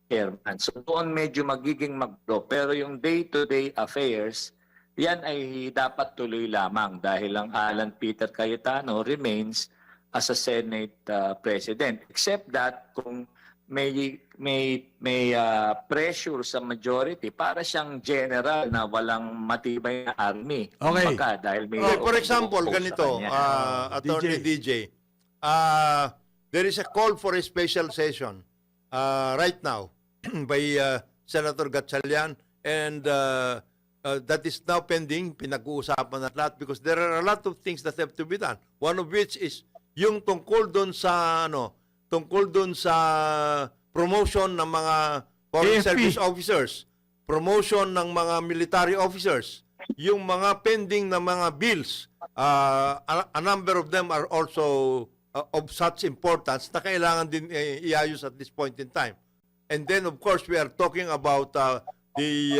chairman. So, doon medyo magiging magdo. Pero yung day-to-day affairs, yan ay dapat tuloy lamang dahil ang Alan Peter Cayetano remains as a Senate President. Except that kung may pressure sa majority para siyang general na walang matibay na army. Okay. Kumbaga, dahil may For example, oppose sa ganito, kanya. Attorney DJ, there is a call for a special session right now by Senator Gatchalian, and that is now pending, pinag-uusapan na lahat because there are a lot of things that have to be done. One of which is yung tungkol doon sa promotion ng mga foreign AFP. service officers, promotion ng mga military officers, yung mga pending na mga bills, a number of them are also of such importance na kailangan din iayos at this point in time. And then, of course, we are talking about the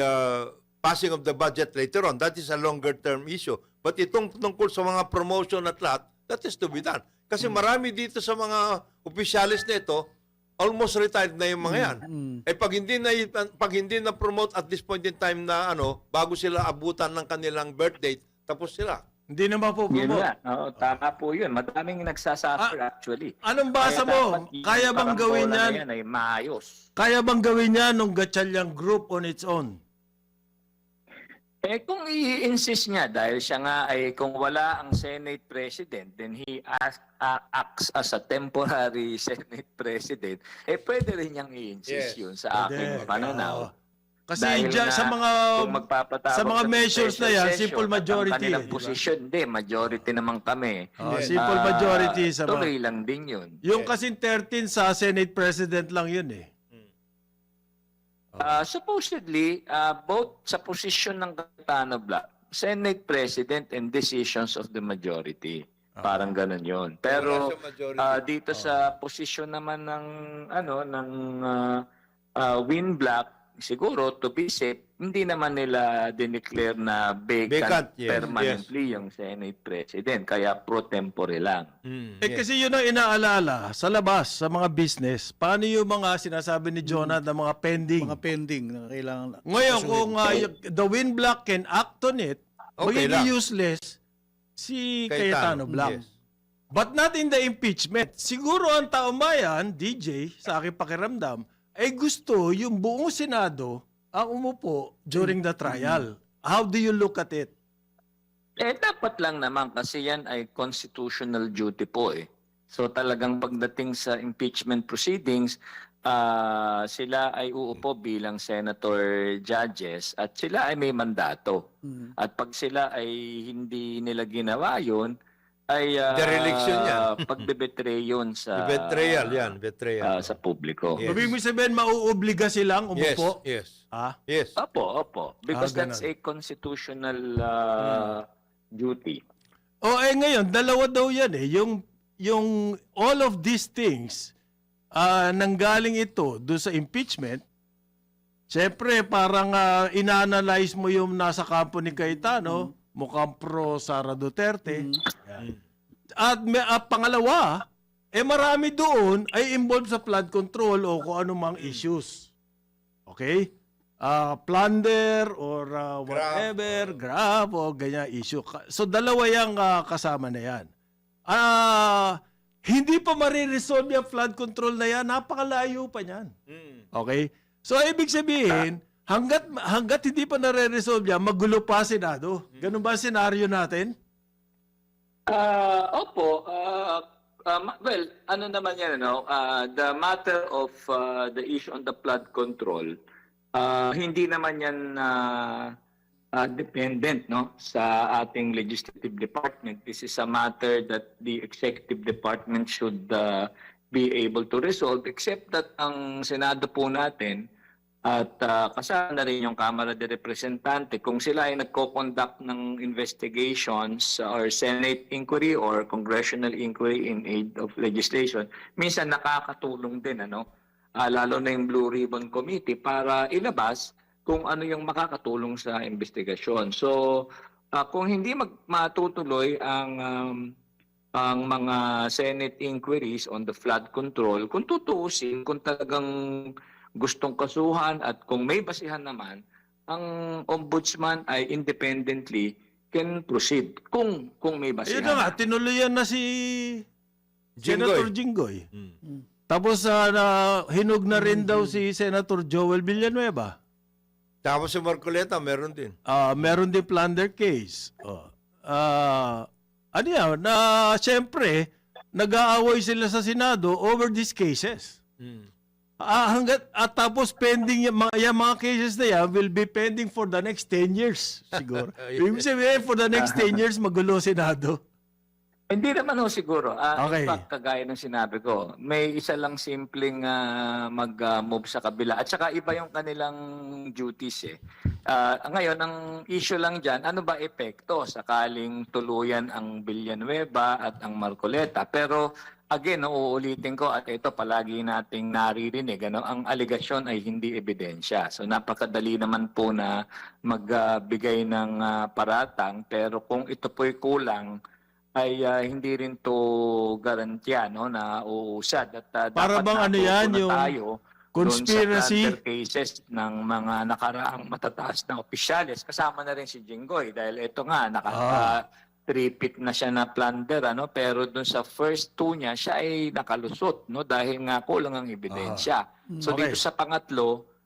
passing of the budget later on. That is a longer-term issue. But itong tungkol sa mga promotion at lahat, that is to be done. Kasi marami dito sa mga opisyalis na ito, almost retired na yung mga yan. Eh pag hindi na promote at this point in time na bago sila abutan ng kanilang birth date, tapos sila. Hindi naman po Yun promote. nga. Oo, tama po yun. Madaming nagsasuffer actually. Anong basa mo? Kaya bang gawin yan? yan? Ay maayos. Kaya bang gawin yan nung Gatchalian Group on its own? Eh kung i-insist niya dahil siya nga ay kung wala ang Senate President, then he acts as a temporary Senate President, pwede rin niyang i-insist Yes. yun sa Pwede. aking pananaw. Kasi Dahil dyan, nga, sa mga kung magpapatawag sa mga kami measures na special yan, session simple at ang majority, kanilang di ba? position, majority naman kami. simple majority sa mga... Tuloy lang din yun. Yung kasing 13 sa Senate President lang yun eh. Supposedly, both sa posisyon ng Cayetano Black, Senate President and decisions of the majority. Parang ganun yun. Pero Wala siya majority. dito sa posisyon naman ng Win Black, siguro to be safe, hindi naman nila dineclare na vacant Vacant, yes, permanently yung Senate President. Kaya pro tempore lang. Kasi yun ang inaalala sa labas, sa mga business. Paano yung mga sinasabi ni Jonah na mga pending? Mga pending na kailangan. Ngayon, kung the Win Black can act on it, Okay magiging lang. useless si Cayetano Black. Yes. But not in the impeachment. Siguro ang taong bayan, DJ, sa aking pakiramdam, ay gusto yung buong Senado ang umupo during the trial. How do you look at it? Dapat lang naman kasi yan ay constitutional duty po eh. So talagang pagdating sa impeachment proceedings, sila ay uupo bilang senator judges at sila ay may mandato. At pag sila ay hindi nila ginawa yun, ay Dereliction yan. pagbebetray yun sa Betrayal yan, betrayal. sa publiko. Yes. Ibig mo sabihin, mauobliga silang Yes, umupo? yes. Ah? Yes. Opo. Because ganun. that's a constitutional duty. Ngayon, dalawa daw yan eh. Yung all of these things, nanggaling ito doon sa impeachment, syempre parang ina-analyze mo yung nasa kampo ni Cayetano, mukhang pro Sara Duterte. Yan. At pangalawa, marami doon ay involved sa flood control o kung anumang issues. Okay? Plunder or whatever, grab o ganyan issue. So dalawa yung kasama na yan. Hindi pa mariresolve yung flood control na yan, napakalayo pa niyan. Okay? So ibig sabihin, hanggat hindi pa nare-resolve yan, magulo pa Senado. Ganun ba ang senaryo natin? Opo. well, ano naman yan, the matter of the issue on the flood control, hindi naman yan dependent sa ating legislative department. This is a matter that the executive department should be able to resolve, except that ang Senado po natin at kasama na rin yung Kamara de Representante, kung sila ay nagko-conduct ng investigations or Senate inquiry or congressional inquiry in aid of legislation, minsan nakakatulong din, lalo na yung Blue Ribbon Committee para ilabas kung ano yung makakatulong sa investigasyon. So, kung hindi matutuloy ang mga Senate inquiries on the flood control, kung tutuusin, kung talagang gustong kasuhan at kung may basihan naman, ang ombudsman ay independently can proceed kung may basihan. Ayun na nga, tinuloyan na si Senator Jinggoy. Tapos hinog na rin daw si Senator Joel Villanueva. Tapos si Marcoleta, meron din. Meron din plunder case. Ano yan? Siyempre, nag-aaway sila sa Senado over these cases. Tapos pending yung mga cases na yan will be pending for the next 10 years siguro. Ibig sabihin, for the next 10 years, magulo Senado. Hindi naman siguro. Okay. In fact, kagaya ng sinabi ko, may isa lang simpleng mag-move sa kabila. At saka iba yung kanilang duties eh. Ngayon, ang issue lang dyan, ano ba epekto sakaling tuluyan ang Villanueva at ang Marcoleta? Pero again, uulitin ko at ito palagi nating naririnig, ang aligasyon ay hindi ebidensya. So napakadali naman po na magbigay ng paratang, pero kung ito po'y kulang, ay hindi rin to garantiya na uusad. At Para dapat bang ano yan, yung tayo conspiracy? doon sa plunder cases ng mga nakaraang matataas na opisyalis. Kasama na rin si Jinggoy dahil ito nga, naka-tripit na siya na plunder. Pero doon sa first two niya, siya ay nakalusot dahil nga kulang ang ebidensya. So Okay. dito sa pangatlo,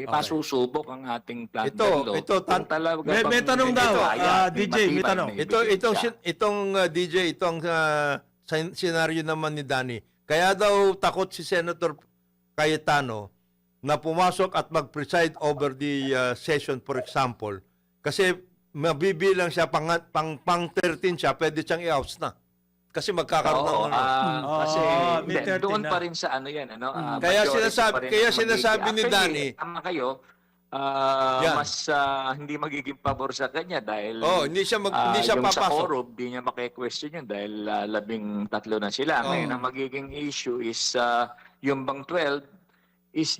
masusubok ang ating plunder law. Ito, Kung talaga May bang tanong daw, kaya, DJ, may matibay tanong. na ebidensya. Itong senaryo naman ni Danny. Kaya daw takot si Senator Cayetano na pumasok at mag-preside over the session, for example. Kasi mabibilang siya, pang 13 siya, pwede siyang i-oust na. Kasi magkakaroon ng Kasi may 30 doon na. pa rin sa yan, Kaya majority sinasabi- pa rin kaya ang sinasabi magiging- ni Actually, Danny- tama kayo, Yan. mas hindi magiging pabor sa kanya dahil hindi siya yung sa papasok. Korob, di niya maki-question yun dahil 13 na sila. Ngayon, ang magiging issue is yung bang 12, is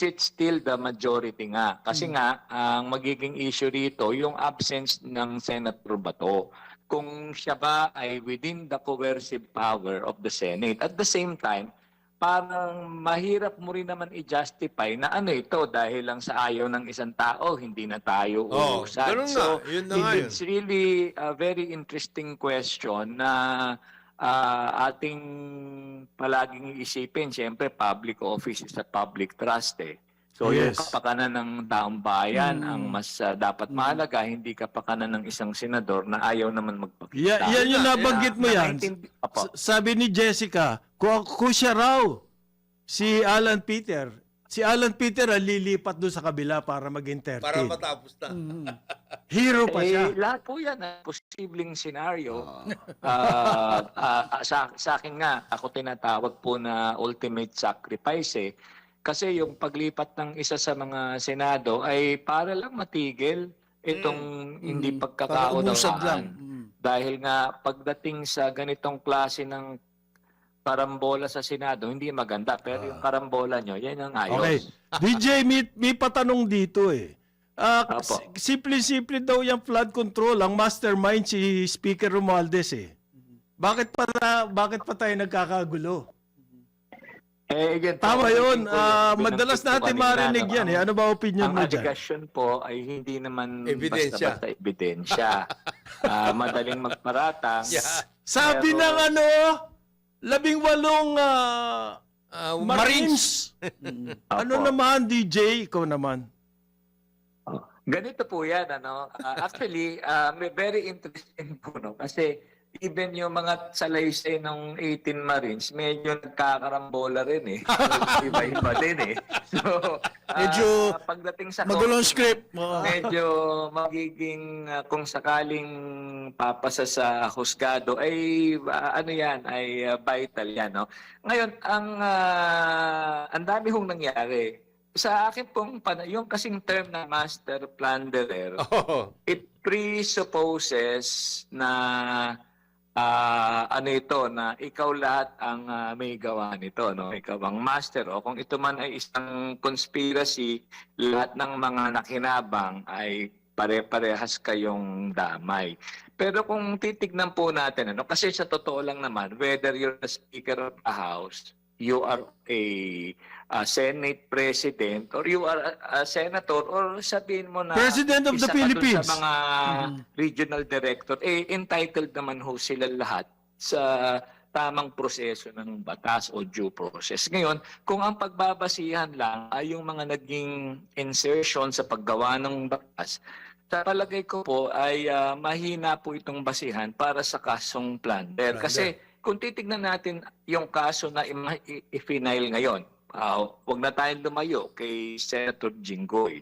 it still the majority nga? Kasi nga, ang magiging issue rito, yung absence ng Senator Bato. Kung siya ba ay within the coercive power of the Senate. At the same time, parang mahirap mo rin naman i-justify na ito dahil lang sa ayaw ng isang tao, hindi na tayo uusad. ganun nga. Yun na nga yun. It's really a very interesting question na ating palaging iisipin. Siyempre, public office is a public trust eh. So yung Yes. kapakanan ng taong bayan ang mas dapat mahalaga, hindi kapakanan ng isang senador na ayaw naman magpakita. Yan yung nabanggit mo yan. Apo. Sabi ni Jessica, kung siya raw, si Alan Peter ang lilipat doon sa kabila para maging 13. Para matapos na. Hero pa siya. Lahat po yan ang posibleng senaryo. Sa akin nga, ako tinatawag po na ultimate sacrifice eh. Kasi yung paglipat ng isa sa mga senado ay para lang matigil itong hindi Para umusad lang. pagkakaunawaan. Dahil nga pagdating sa ganitong klase ng karambola sa senado, hindi maganda. Pero yung karambola nyo, yan ang ayos. Okay. DJ, may patanong dito eh. Apo. Simple-simple daw yung flood control. Ang mastermind si Speaker Romualdez eh. Bakit pa tayo nagkakagulo? Yan po, Tama yun. binanggit Madalas ko natin kanina, marinig no? yan eh. Ano ba opinion Ang mo dyan? allegation po ay hindi naman Ebidensya. basta-basta ebidensya. Madaling magparatang. Sabi Pero- ng 18 Marines. Ano Opo. naman, DJ? Ikaw naman. Ganito po yan. Actually, may very interesting po. Kasi even yung mga salaysay ng 18 Marines, medyo nagkakarambola rin eh. Iba-iba din eh. So, Medyo pagdating sa magulong Congress, script. Oo. medyo magiging kung sakaling papasa sa husgado ay ano yan ay vital yan, no. Ngayon ang dami hong nangyari sa akin pong yung kasing term na master plunderer, Oh. it presupposes na ano ito, na ikaw lahat ang may gawa nito, no? Ikaw ang master, o kung ito man ay isang conspiracy, lahat ng mga nakinabang ay pare-parehas kayong damay. Pero kung titignan po natin, ano, kasi sa totoo lang naman, whether you're the Speaker of the House, you are a Senate President, or you are a Senator, or sabihin mo na President of the isa ka dun Philippines. sa mga regional director, entitled naman ho sila lahat sa tamang proseso ng batas o due process. Ngayon, kung ang pagbabasihan lang ay yung mga naging insertion sa paggawa ng batas, sa palagay ko po ay mahina po itong basihan para sa kasong plunder. Kasi kung titignan natin yung kaso na i-final ngayon, wag na tayong lumayo kay Senator Jinggoy.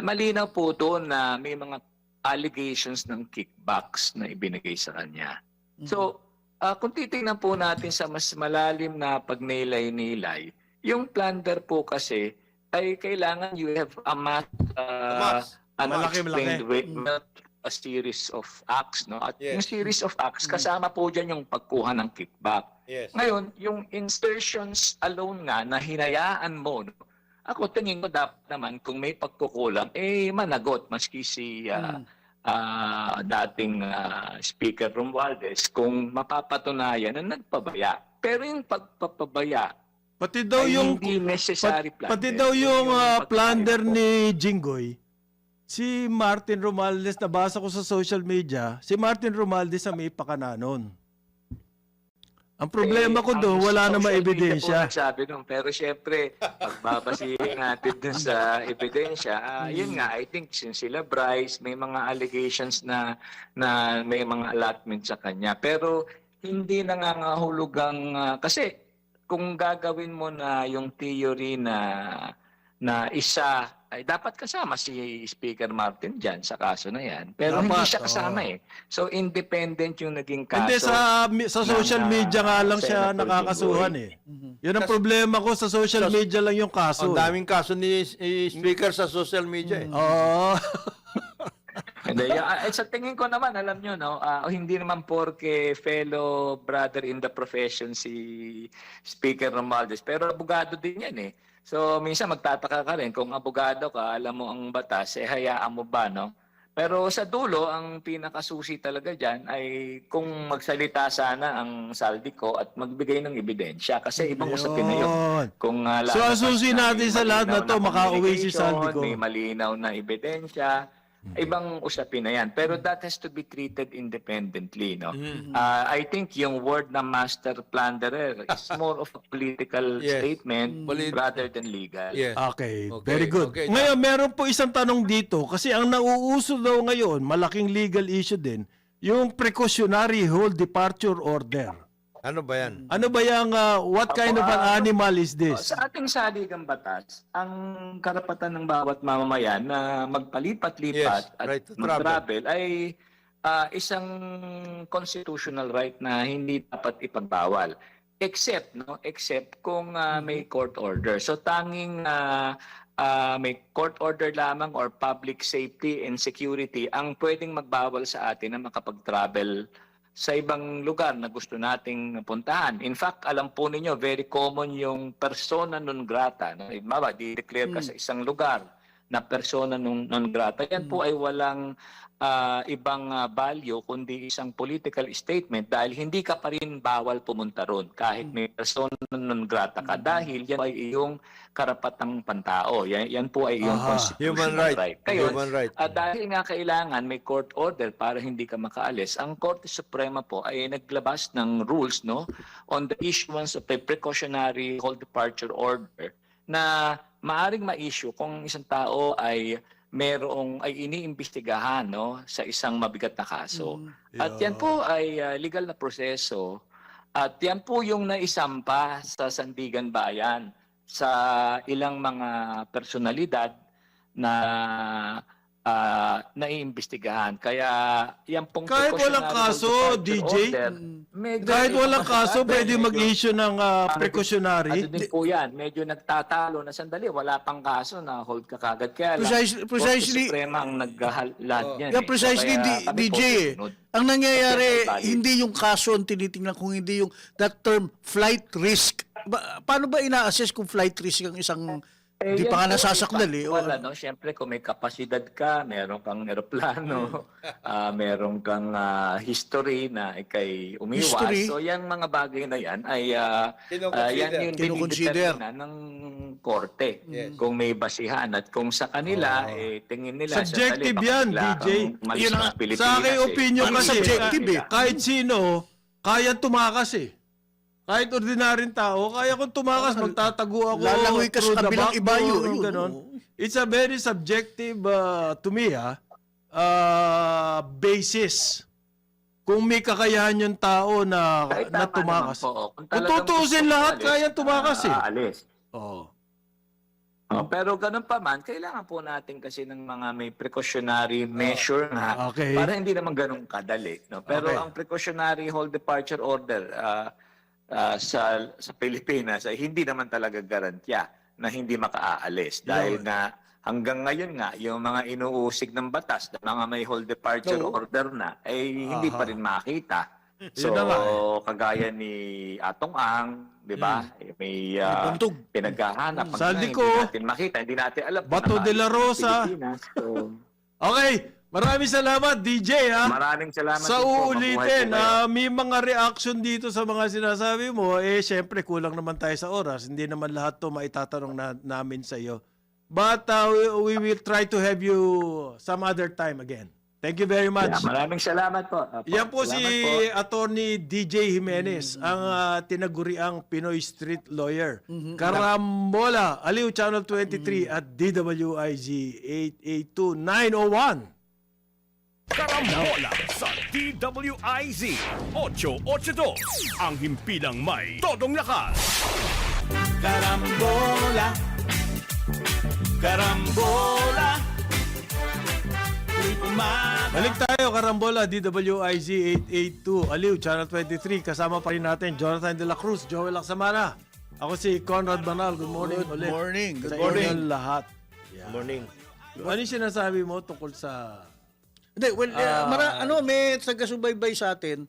Malinaw po doon na may mga allegations ng kickbacks na ibinigay sa kanya. So, kung titignan po natin sa mas malalim na pagnilay-nilay, yung plunder po kasi ay kailangan you have Malaki. a series of acts, no? At Yes. yung series of acts, kasama po dyan yung pagkuha ng kickback. Yes. Ngayon, yung insertions alone nga na hinayaan mo, no? Ako tingin ko dapat naman kung may pagkukulang, managot maski si dating Speaker Romualdez kung mapapatunayan na nagpabaya. Pero yung pagpapabaya Pati daw ay yung hindi necessary plunder. pati daw yung pagpapabaya plunder po. ni Jinggoy. Si Martin Romualdez, nabasa ko sa social media, si Martin Romualdez ang may pakananon. Ang problema ko doon, wala na ebidensya. Sabi nung, pero syempre, pagbabasihin natin dun sa ebidensya, yun nga, I think since sila Bryce, may mga allegations na may mga allotment sa kanya. Pero hindi nangangahulugang, kasi kung gagawin mo na yung theory na isa, ay dapat kasama si Speaker Martin dyan sa kaso na yan. Pero hindi Dapat, siya kasama eh. So independent yung naging kaso. Hindi, sa social ng, media nga lang siya Senator nakakasuhan Jinggoy. Yun ang problema ko, sa social media lang yung kaso. Ang daming kaso ni Speaker sa social media. Eh. Oo. Hindi, sa tingin ko naman, alam nyo, no, hindi naman porke fellow brother in the profession si Speaker Romualdez, pero abogado din yan eh. So, minsan magtataka ka rin, kung abogado ka, alam mo ang batas, hayaan mo ba, no? Pero sa dulo, ang pinakasusi talaga dyan ay kung magsalita sana ang Saldico at magbigay ng ebidensya. Kasi ibang usapin na yun. Kung, So, ang susi natin sa lahat na to, makauwi si Saldico. May malinaw na ebidensya. Ibang usapin na yan. Pero that has to be treated independently. No? I think yung word na master plunderer is more of a political Yes. statement rather than legal. Yes. Okay, Okay, very good. okay. Ngayon, meron po isang tanong dito, kasi ang nauuso daw ngayon, malaking legal issue din, yung precautionary hold departure order. Ano ba yan? Ano ba yung, what kind of an animal is this? Sa ating saligang batas, ang karapatan ng bawat mamamayan na magpalipat-lipat Yes, at right to mag-travel ay isang constitutional right na hindi dapat ipagbawal. Except kung may court order. So tanging may court order lamang or public safety and security ang pwedeng magbawal sa atin na makapag-travel sa ibang lugar na gusto nating puntahan. In fact, alam po ninyo, very common yung persona non grata. No? Di-declare ka sa isang lugar na persona non grata. Yan po ay walang ibang value kundi isang political statement dahil hindi ka pa rin bawal pumunta ron kahit may persona non grata ka dahil yan ay iyong karapatang pantao. Yan po ay iyong constitutional Human right. Ngayon, Human right. dahil nga kailangan may court order para hindi ka makaalis, ang Korte Suprema po ay naglabas ng rules on the issuance of a precautionary hold departure order na maaring ma-issue kung isang tao ay merong ay iniimbestigahan no sa isang mabigat na kaso. At yan po ay legal na proseso at yan po yung naisampa sa Sandigan Bayan sa ilang mga personalidad na naiimbestigahan. Kaya yan pong Kahit walang precautionary kaso, departure DJ, order, medyo Kahit walang kaso, medyo- pwede mag-issue ng precautionary. Ano din po yan, medyo nagtatalo na sandali, wala pang kaso na hold ka kagad. Kaya lang, Precisely- Korte Suprema ang naghahalad yan. Yeah, precisely, Kaya kami DJ. po susunod. Ang nangyayari, Valid. hindi yung kaso ang tinitingnan, kung hindi yung that term, flight risk. Paano ba ina-assess kung flight risk ang isang di yan pa nga po, nasasakdal eh? Wala, no? Siyempre, kung may kapasidad ka, meron kang eroplano, meron kang history na ikay umiwas. History? So, yung mga bagay na yan ay Kinoconsider. yan yung Kinoconsider. dinidetermina ng korte. Kung may basihan at kung sa kanila, tingin nila Subjective sandali, yan, baka bigla DJ. kang umalis Yun ng ang- Pilipinas, Sa aking opinion Ano kasi, subjective eh? kahit sino, kaya tumakas eh. Kahit ordinaryong tao, kaya kung tumakas, magtatago ako Lalangoy ka sa through the kabilang back ibayo, door, yun, ganon. oo. It's a very subjective to me, basis. Kung may kakayahan yung tao na, Kahit na tama tumakas. naman po. Kung Kung talagang tutuusin gusto lahat, umalis, kaya tumakas eh. aalis. Oo. Pero ganun pa man, kailangan po natin kasi ng mga may precautionary measure nga Okay. para hindi naman ganun kadali. No? Pero Okay. ang precautionary hold departure order sa Pilipinas ay hindi naman talaga garantya na hindi makaaalis. Dahil nga hanggang ngayon nga, yung mga inuusig ng batas na mga may hold departure order na ay hindi pa rin makita. So, Yun na nga kagaya ni Atong Ang, di ba? May Puntog. pinaghahanap. Saldi Hindi ko. natin makita, hindi natin alam. kung Bato de la nakaalis sa Rosa. Pilipinas. So, Okay, maraming salamat DJ ha. maraming salamat. Sa din po. uulitin, Mabuhay po kayo. may mga reaction dito sa mga sinasabi mo, syempre kulang naman tayo sa oras. Hindi naman lahat to maitatanong namin sa iyo. But we will try to have you some other time again. Thank you very much. Yeah, maraming salamat po. Yan po si Salamat po. Attorney DJ Jimenez, ang tinaguriang Pinoy Street Lawyer. Karambola, Aliw Channel 23 at DWIZ 882901. Karambola sa DWIZ 882. Ang himpilang may todong lakas. Karambola. Karambola. Tuwing umaga. Balik tayo, Karambola, DWIZ 882, Aliw, Channel 23. Kasama pa rin natin, Jonathan De La Cruz, Joel Laksamana. Ako si Conrad Banal. Good morning Good ulit. morning. Good Sa morning. inyong lahat. Morning. Ano yung sinasabi mo tungkol sa... Hindi, well, may taga-subaybay sa atin,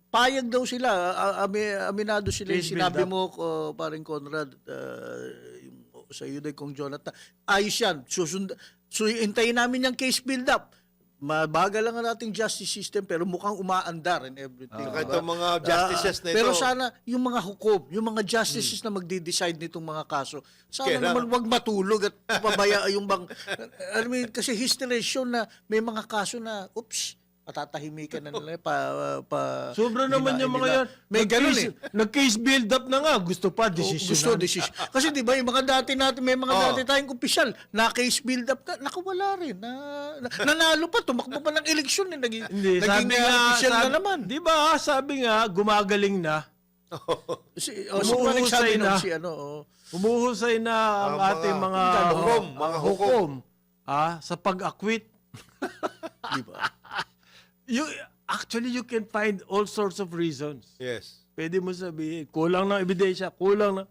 payag daw sila, aminado sila, Case sinabi build-up. mo, paring Conrad, sa iyo din kong Jonathan, ayos yan, so hintayin namin yung case build-up. Mabagal lang ang ating justice system, pero mukhang umaandar and everything. Kahit diba? ang mga justices na ito. Pero sana, yung mga hukom, yung mga justices na magde-decide nitong mga kaso, sana Kailangan. naman wag matulog at pabaya yung bang... I mean, kasi history shown na may mga kaso na, oops, patatahimikan na nila, Sobra naman yung mga yan. May ganun eh. Nag-case build-up na nga. Gusto pa, decision. Gusto, decision. Kasi di ba, yung mga dati natin, may mga dati tayong opisyal, na case build up ka, nakawala rin. Nanalo pa, tumakbo pa ng eleksyon. Naging Hindi, sabi nga, opisyal na naman. Di ba, sabi nga, gumagaling na. Umuusay na. Umuhusay na ang Ang ating mga mga hukom. sa pag-acquit. Di ba? Actually, you can find all sorts of reasons. Yes. Pwede mo sabihin, kulang ng ebidensya, kulang na.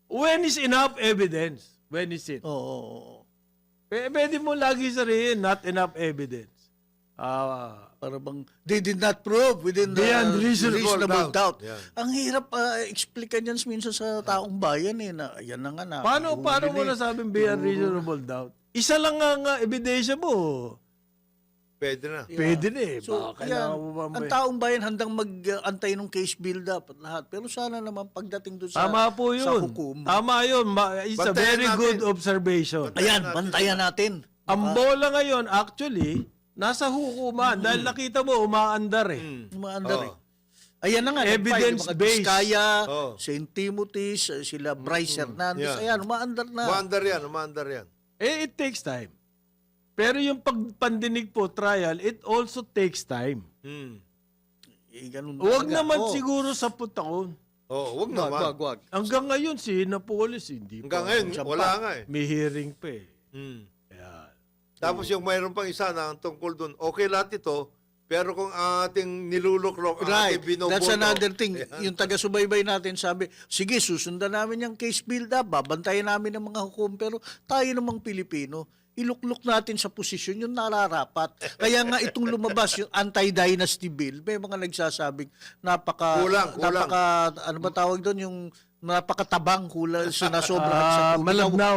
When is enough evidence? When is it? Oo. Pwede mo lagi sabihin, not enough evidence. Para bang, they did not prove within the Beyond reasonable doubt. Yan. Ang hirap explican yan minsan sa taong bayan eh, na yan na nga na. Paano mo na nasabing beyond reasonable doubt? Isa lang ang ebidensya mo. Pwede na. Pwede na eh. So, Baka yan, kailangan mo ba ang taong bayan handang mag-antay ng case build-up at lahat. Pero sana naman pagdating doon sa, Tama po sa yun. hukom, Tama yun. It's a Bantayan very natin. good observation. ayan, bantayan natin. Ang bola ngayon, actually, nasa hukuman. Dahil nakita mo, umaandar eh. Umaandar eh. Oh. Ayan na nga. Evidence-based. Kaya, Oh. St. Timothy's, sila Bryce Hernandez. Yeah. Ayan, umaandar na. Umaandar yan. It takes time. Pero yung pagpandinig po, trial, it also takes time. Ganun Huwag talaga. naman Oo. siguro 10 taon. Wag Wag, naman. wag. Hanggang ngayon, si Napoles, hindi Hanggang pa. ngayon, Siya wala pa. nga eh. May hearing pa eh. Ayan. Tapos yung mayroon pang isa na tungkol doon, okay lahat ito, pero kung ating niluluklok, ang Right. ating binoboto. That's another thing. Ayan. Yung taga-subaybay natin sabi, sige, susundan namin yung case build-up, babantayan namin ang mga hukom, pero tayo namang Pilipino, iluklok natin sa posisyon yung nararapat. Kaya nga itong lumabas, yung anti-dynasty bill, may mga nagsasabing Kulang. ano ba tawag doon, yung napakatabang sinasobrahan sa tubig. malabnaw.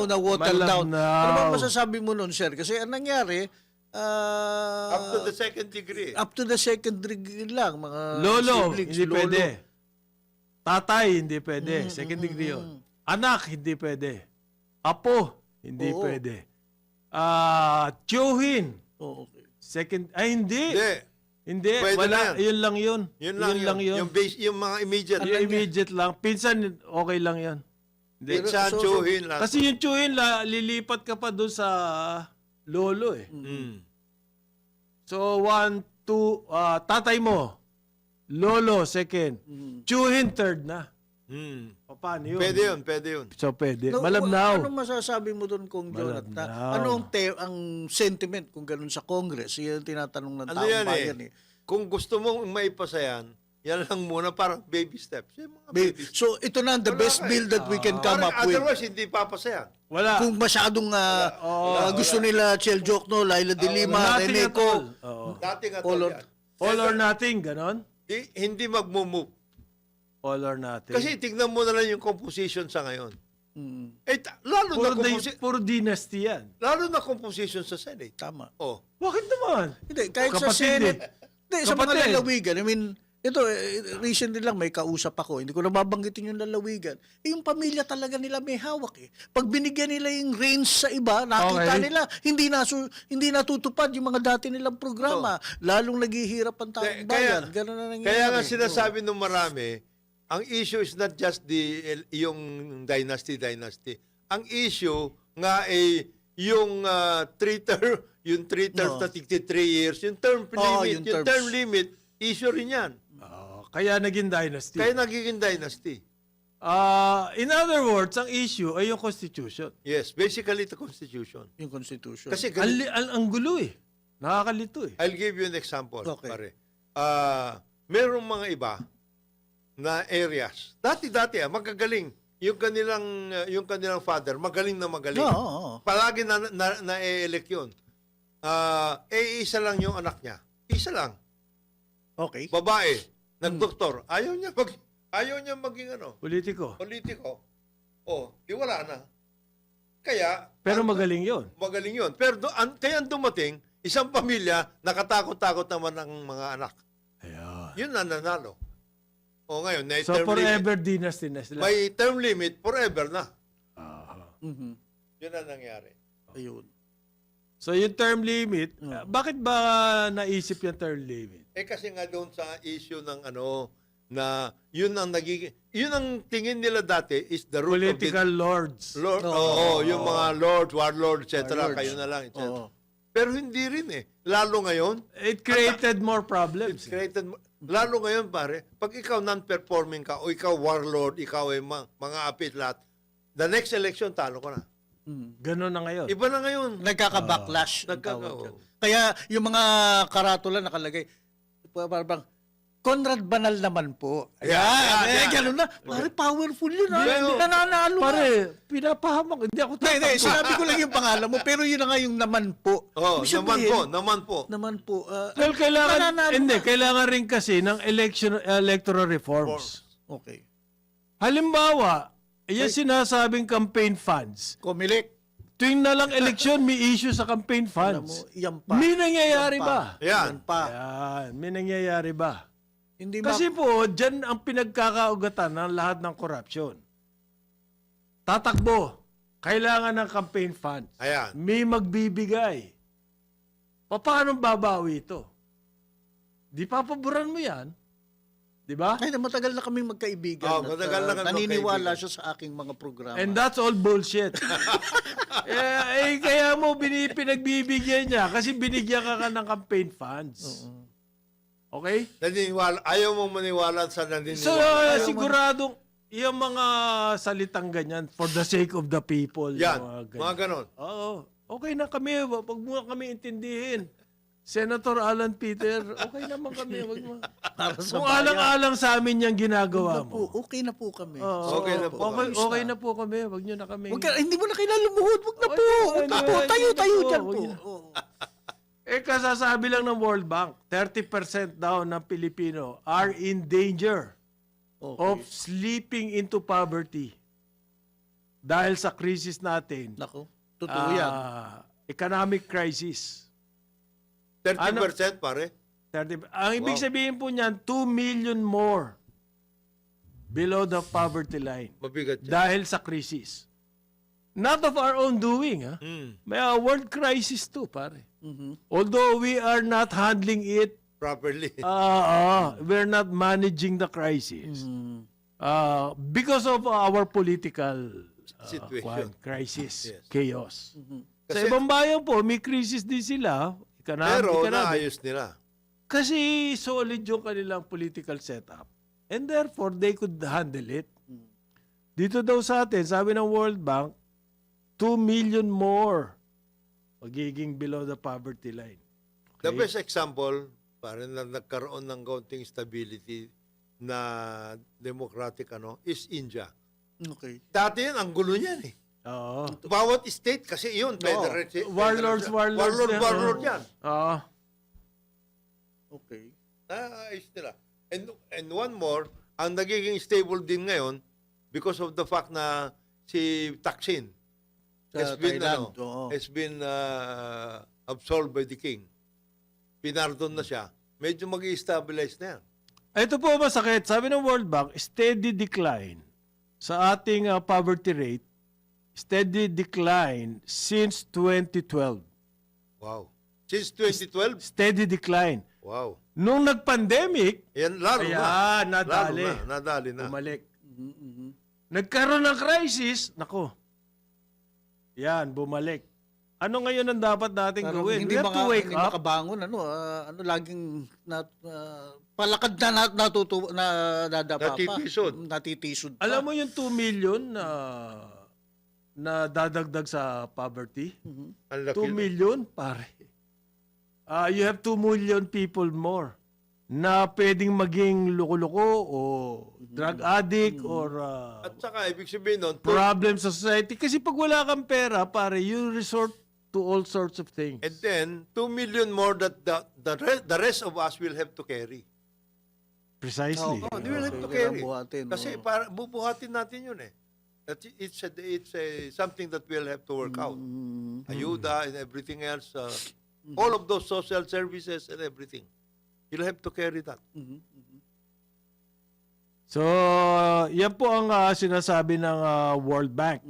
Na-water down. Malabnaw. Ano ba masasabi mo nun, sir? Kasi ang nangyari, Up to the second degree. up to the second degree lang, mga Lolo, siblings, hindi lolo. pwede. Tatay, hindi pwede. Second degree yun. Anak, hindi pwede. Apo, hindi Oo. pwede. Tiyuhin, Oh, okay. second, ay hindi. Hindi. Hindi, Pwede na wala, yan. yun lang yun. Yun lang yun. Yung, base, yung mga immediate. Yung immediate lang. Pinsan, okay lang yan. Hindi. Pinsan, So- tiyuhin, lahat. Kasi yung tiyuhin, lilipat ka pa doon sa lolo eh. So, 1, 2, tatay mo, lolo, second. Tiyuhin, third na. Paano yun? Pwede yun. So, pwede. No, Malabnaw. Ano masasabi mo doon, Kong Jonathan? Malabnaw. Ano ang sentiment kung ganun sa Congress? Yan ang tinatanong ng Ano taong yan bayan eh? Kung gusto mong maipasa yan, yan lang muna, parang baby steps. Yung mga baby steps. So, ito na the Wala best ka eh. bill that we can come Parang up with. otherwise, hindi papasa yan. Wala. Kung masyadong gusto nila Chel Jokno, Laila de Lima, Nothing Rene at Co, all. Oo. Dating at All all or- yan. All or nothing, ganon? Hindi magmumove. All or nothing. Kasi tignan mo na lang yung composition sa ngayon. Mm, Lalo na puro dynasty yan. composition sa Senate. tama. Oh. Bakit naman? Hindi, kahit sa Kapatid Senate, eh. hindi, sa mga Kapatid. lalawigan, I mean, ito, recently lang may kausap ako, hindi ko na babanggitin yung lalawigan. Yung pamilya talaga nila may hawak eh. Pag binigyan nila yung range sa iba, nakita Okay. nila, hindi natutupad yung mga dati nilang programa. Lalong naghihirap ang taong bayan. Ganun na nangyayari. Kaya nga sinasabi ng marami, ang issue is not just yung dynasty. Ang issue nga ay yung 3-term, yung 3 terms na 63 years, yung term Oo, limit, yung yung terms. term limit, issue rin yan. Kaya naging dynasty. Kaya nagiging dynasty. In other words, ang issue ay yung constitution. Yes, basically the Constitution. Yung Constitution. Kasi Ang gulo eh. Nakakalito eh. I'll give you an example, Okay. pare. Merong mga iba na areas. Dati magagaling. Yung kanilang father, magaling na magaling. Oo. Palagi na-elect yun. Isa lang yung anak niya. Isa lang. Okay. Babae. Nagdoktor. Ayaw niya maging Politiko. politiko. Wala na. Kaya, Pero magaling yon. magaling yun. Pero kaya dumating, isang pamilya, nakatakot-takot naman ng mga anak. Ayan. Yun na nanalo. Ngayon, may So term forever limit. dynasty na sila. May term limit, forever na. Mhm. Yun ang nangyari. Ayun. So yung term limit, bakit ba naisip yung term limit? Kasi nga doon sa issue ng na yun ang tingin nila dati is the root Political of lords. the Lord. Yung mga lords, warlords, etc. Warlords. Kayo na lang, etc. Oo. Pero hindi rin Lalo ngayon, It created more problems. lalo ngayon pare, pag ikaw non-performing ka o ikaw warlord, ikaw ay mga apit lahat, the next election talo ka na. Ganon na ngayon. Iba na ngayon. Nagkaka-backlash. ang Nagkaka- tawag dyan. oo. Kaya yung mga karatula nakalagay, parang, Conrad Banal naman po. Yan. Ganun na. Pare, powerful yun. Pero, Nananalo Pare, na. pinapahamak. Hindi ako Hindi, tatakbo. sinabi ko lang yung pangalan mo, pero yun na nga yung naman po. Ibig sabihin, naman po. Naman po. Well, kailangan, Nananalo hindi, na. kailangan rin kasi ng electoral reforms. Okay. Halimbawa, yung sinasabing campaign funds, Comelec. tuwing na lang eleksyon, may issue sa campaign Alam mo, funds. yan pa. May nangyayari Yan ba? Yan. Yan pa. Yan, may nangyayari ba? Hindi Kasi po, dyan ang pinagkakaugatan ng lahat ng corruption. Tatakbo, kailangan ng campaign funds. Ayan. May magbibigay. Paano babawi ito? Di papaboran mo yan. Di ba? Ay, matagal na kaming magkaibigan. At, matagal na kami naniniwala magkaibigan. siya sa aking mga programa. And that's all bullshit. kaya mo pinagbibigyan niya kasi binigyan ka ng campaign funds. Okay? Ayaw mong maniwala sa naniniwala. So, siguradong yung mga salitang ganyan, for the sake of the people. Yan, yung mga ganon. Oo. Okay na kami. Wag mo kami intindihin. Senator Alan Peter, okay naman kami. Wag mo. Para sa Kung bayan. alang-alang sa amin yung ginagawa mo. Okay na po kami. Oo, Okay na po kami. Okay na po kami. Wag nyo na kami. Hindi mo na kailangan lumuhod. Wag na po. Wag na po. Tayo dyan po. Oo. Kasasabi lang ng World Bank, 30% daw ng Pilipino are in danger of slipping into poverty dahil sa crisis natin. Nako, totoo yan. Economic crisis. 30% pare. 30, ang ibig Wow. sabihin po niyan, 2 million more below the poverty line Mabigat yan. dahil sa crisis. Not of our own doing. Ha? May world crisis too, pare. Although we are not handling it, Properly. we're not managing the crisis. Because of our political Situation. crisis, Yes. chaos. Sa Kasi- ibang bayan po, may crisis din sila. Pero economic. naayos nila. Kasi solid yung kanilang political setup. And therefore, they could handle it. Dito daw sa atin, sabi ng World Bank, 2 million more magiging below the poverty line. The best example, parang na nagkaroon ng kaunting stability na democratic is India. Okay. Dati yan, ang gulo niyan eh. Oo. Bawat state kasi yun. Warlords Warlord yan. Oo. Okay. Ayos nila. And one more, ang nagiging stable din ngayon because of the fact na si Thaksin Sa Thailand, oo. has been absolved by the king. Pinardon na siya. Medyo mag-i-stabilize na yan. Ito po masakit. Sabi ng World Bank, steady decline sa ating poverty rate, steady decline since 2012. Wow. Since 2012? Steady decline. Wow. Nung nag-pandemic, Yan, lalo na. ayan, nadali. Lalo na, nadali na. Bumalik. Nagkaroon ng crisis, nako. Yan, bumalik. Ano ngayon ang dapat nating Parang gawin? hindi We have to wake hindi up. makabangon laging palakad na natutuwa na dadapa Natitisod. pa. Natitisod pa. Alam mo yung 2 million na dadagdag sa poverty? Ang 2 laki. million, pare. You have 2 million people more na pwedeng maging loko-loko o drug addict or At saka, ibig sabihin nun, problem sa society. Kasi pag wala kang pera, pare, you resort to all sorts of things. and then, 2 million more that the rest of us will have to carry. Precisely. Oh, they will have to Kailangan carry. buhatin, Kasi oo. para bubuhatin natin yun eh. It's something that we'll have to work out. Ayuda and everything else. All of those social services and everything. You'll have to carry that. So, yan po ang sinasabi ng World Bank.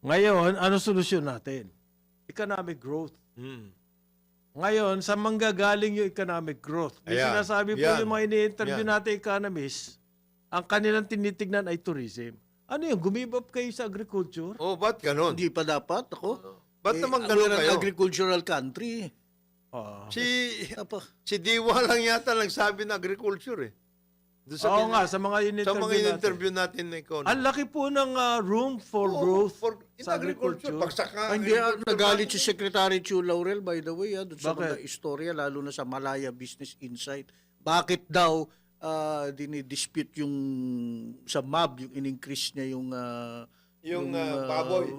Ngayon, ano solusyon natin? Economic growth. Ngayon, sa manggagaling yung economic growth? May Ayan. sinasabi po Yan. yung mga ini-interview Yan. natin economists, ang kanilang tinitignan ay tourism. Ano yun? Gumibap kayo sa agriculture? Oh, ba't ganun? Hindi pa dapat ako. Ba't naman ganun we're an kayo? agricultural country. Si Diwa lang yata nagsabi na agriculture eh. Doon Oo nga, sa mga sa in-interview mga natin. in-interview natin na economy. Ang laki po ng room for growth in sa agriculture. Pagsaka, Hindi, nagalit si Secretary Chu Laurel, by the way, doon sa Bakit? mga istorya, lalo na sa Malaya Business Insight. Bakit daw dinidispute yung sa MAB, yung in-increase niya yung baboy.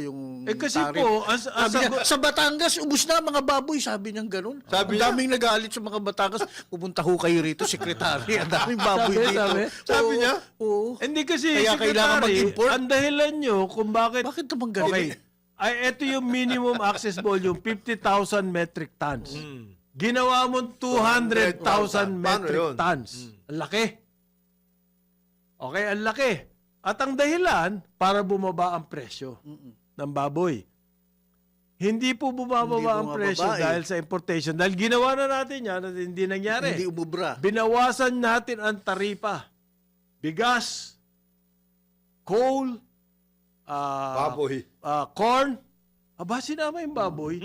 yung Kasi tariff. po, Sabi niya, sa Batangas, ubus na ang mga baboy, sabi niyang ganun. Sabi Ang daming nagalit sa mga Batangas, pupunta ho kayo rito, Secretary. Ang daming baboy Sabi, dito. sabi. Sabi niya? Oo. Hindi kasi, Kaya kailangan Secretary, mag-import? ang dahilan nyo kung bakit... Bakit naman ganito? Okay. Ay, ito yung minimum access volume, 50,000 metric tons. Ginawa mo 200,000 metric yun? tons. Ang laki. Okay, ang laki. At ang dahilan, para bumaba ang presyo ng baboy. Hindi po bumababa Hindi ang bumababa presyo dahil sa importation. Dahil ginawa na natin yan at hindi nangyari. Hindi umubra. Binawasan natin ang taripa. Bigas, coal, Baboy. corn, Aba, sinama yung baboy.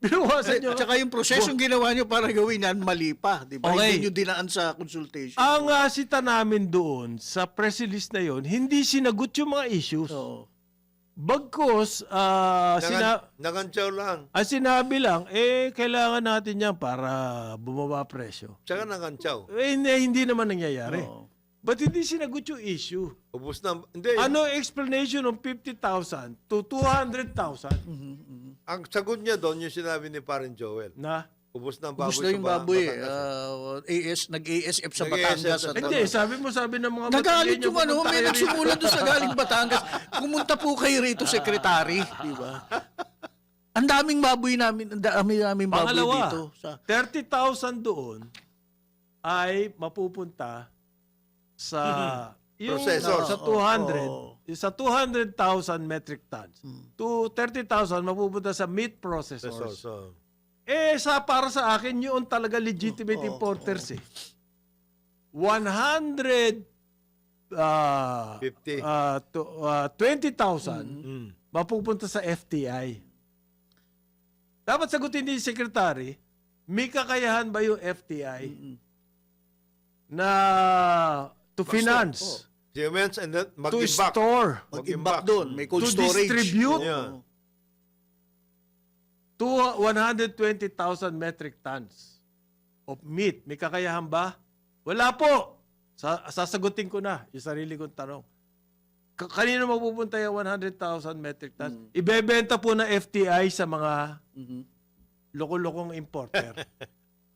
Binawasan nyo. Tsaka yung prosesong ginawa nyo para gawin yan, mali pa. Di ba? Okay. Hindi nyo dinaan sa consultation. Ang sita namin doon sa press release na yon, hindi sinagot yung mga issues. Oo. Bagkos, Nakantsaw lang. ang sinabi lang, kailangan natin yan para bumaba presyo. Tsaka nakantsaw. Hindi naman nangyayari. Oo. Ba't hindi sinagot yung issue? Ubus na. Hindi. Ano explanation ng 50,000 to 200,000 Ang sagot niya doon, yung sinabi ni Parang Joel. na? Ubus na ang baboy Gusto yung baboy eh. Batangas. Nag-ASF sa Nag-ASF Batangas. sa at Hindi, sabi ng mga Nagalit Batangueño, yung ano, pumunta may kayo rito. nagsumulan doon sa galing Batangas. Pumunta po kayo rito, sekretary. Di ba? Ang daming baboy namin, ang daming baboy Pangalawa, dito. Sa, 30,000 doon ay mapupunta sa yung Processor. sa 200 sa 200,000 metric tons. To 30,000 mapupunta sa meat processors. So, Para sa akin yun talaga legitimate importers eh. 100 50. to 20,000 mapupunta sa FTI. Dapat sagutin ni Secretary, may kakayahan ba yung FTI na to finance, Siemens and then to mag-imbak. store, mag-imbak doon. May cold to storage. distribute Yeah. to 120,000 metric tons of meat. May kakayahan ba? Wala po. Sasagutin ko na yung sarili kong tanong. Kanino mapupunta yung 100,000 metric tons? Ibebenta po ng FTI sa mga loko-lokong importer.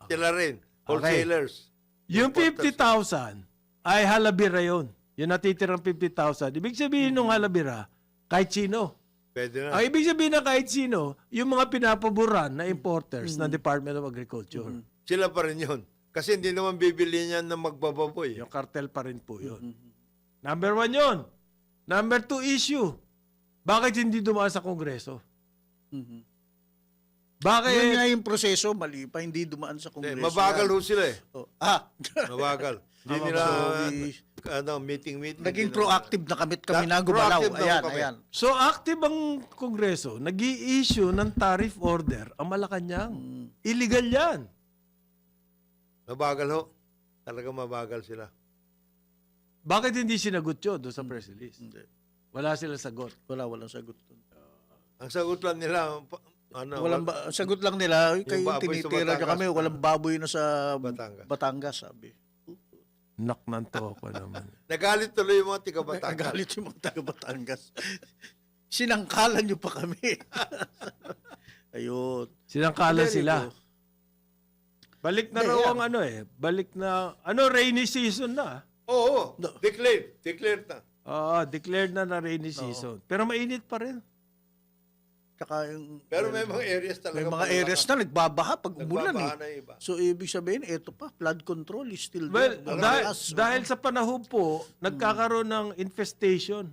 Sila rin. Wholesalers. Yung Importers. 50,000 ay halabira yun. Yung natitirang 50,000. Ibig sabihin ng halabira, kahit sino. Pwede na. Ang ibig sabihin na kahit sino, yung mga pinapaboran na importers ng Department of Agriculture. Sila pa rin yun. Kasi hindi naman bibili niyan ng magbababoy. Yung cartel pa rin po yun. Number 1 yun. Number 2 issue. Bakit hindi dumaan sa Kongreso? Bakit? Yun nga yung proseso, mali pa, hindi dumaan sa Hindi, Kongreso. mabagal yan. ho sila eh. Oh. Mabagal. Hindi nila meeting. Naging hindi proactive na kami na gumalaw. Proactive na Ayan, kami. ayan. So active ang Kongreso, nag-i-issue ng tariff order ang Malacanang. Illegal yan. Mabagal ho. Talaga mabagal sila. Bakit hindi sinagot yun doon sa press release? Hindi. Wala silang sagot. Walang sagot doon. Ang sagot lang nila, Sagot lang nila, kayo baboy sa tinitira niyo Batangas. kami, walang baboy na sa Batangas. Batangas, sabi. Naknanto ako naman. Nagalit tuloy yung mga tiga-Batangas. Nagalit yung mga taga Batangas. Sinangkalan niyo pa kami. Ayun. Sinangkalan Very sila. good. Balik na Hindi, raw yan. ang balik na, rainy season na. Oo. No. Declared na. Declared na rainy season. Pero mainit pa rin. Tsaka yung, Pero may mga areas talaga. may mga areas na nagbabaha pag umulan Nagbabaha eh. na iba. So, ibig sabihin, ito pa, flood control is still Well, there. dahil sa panahon po, nagkakaroon ng infestation,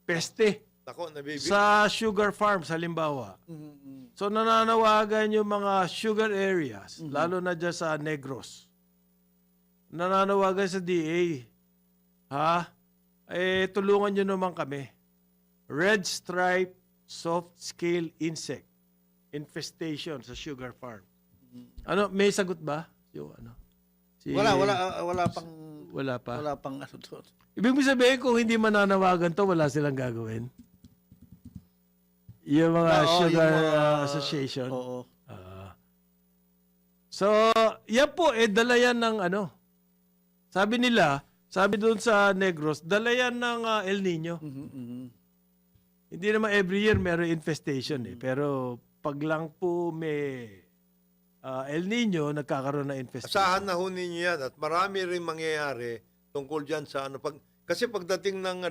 peste, Ako, nabibig. sa sugar farms, halimbawa. So nananawagan yung mga sugar areas, lalo na dyan sa Negros. Nananawagan sa DA, tulungan nyo naman kami. Red stripe soft scale insect infestation sa sugar farm. May sagot ba? Yung Wala pang Wala pa. wala pang ano doon. Ibig mo sabihin kung hindi mananawagan to, wala silang gagawin? Yung mga Oo, sugar yung mga- association. Oo. So, yan po, dala yan ng sabi doon sa Negros, dala yan ng El Nino. Hindi naman every year meron infestation pero pag lang po may El Nino, nagkakaroon ng infestation. Asahan na ho ninyo yan at marami rin mangyayari tungkol dyan sa kasi pagdating ng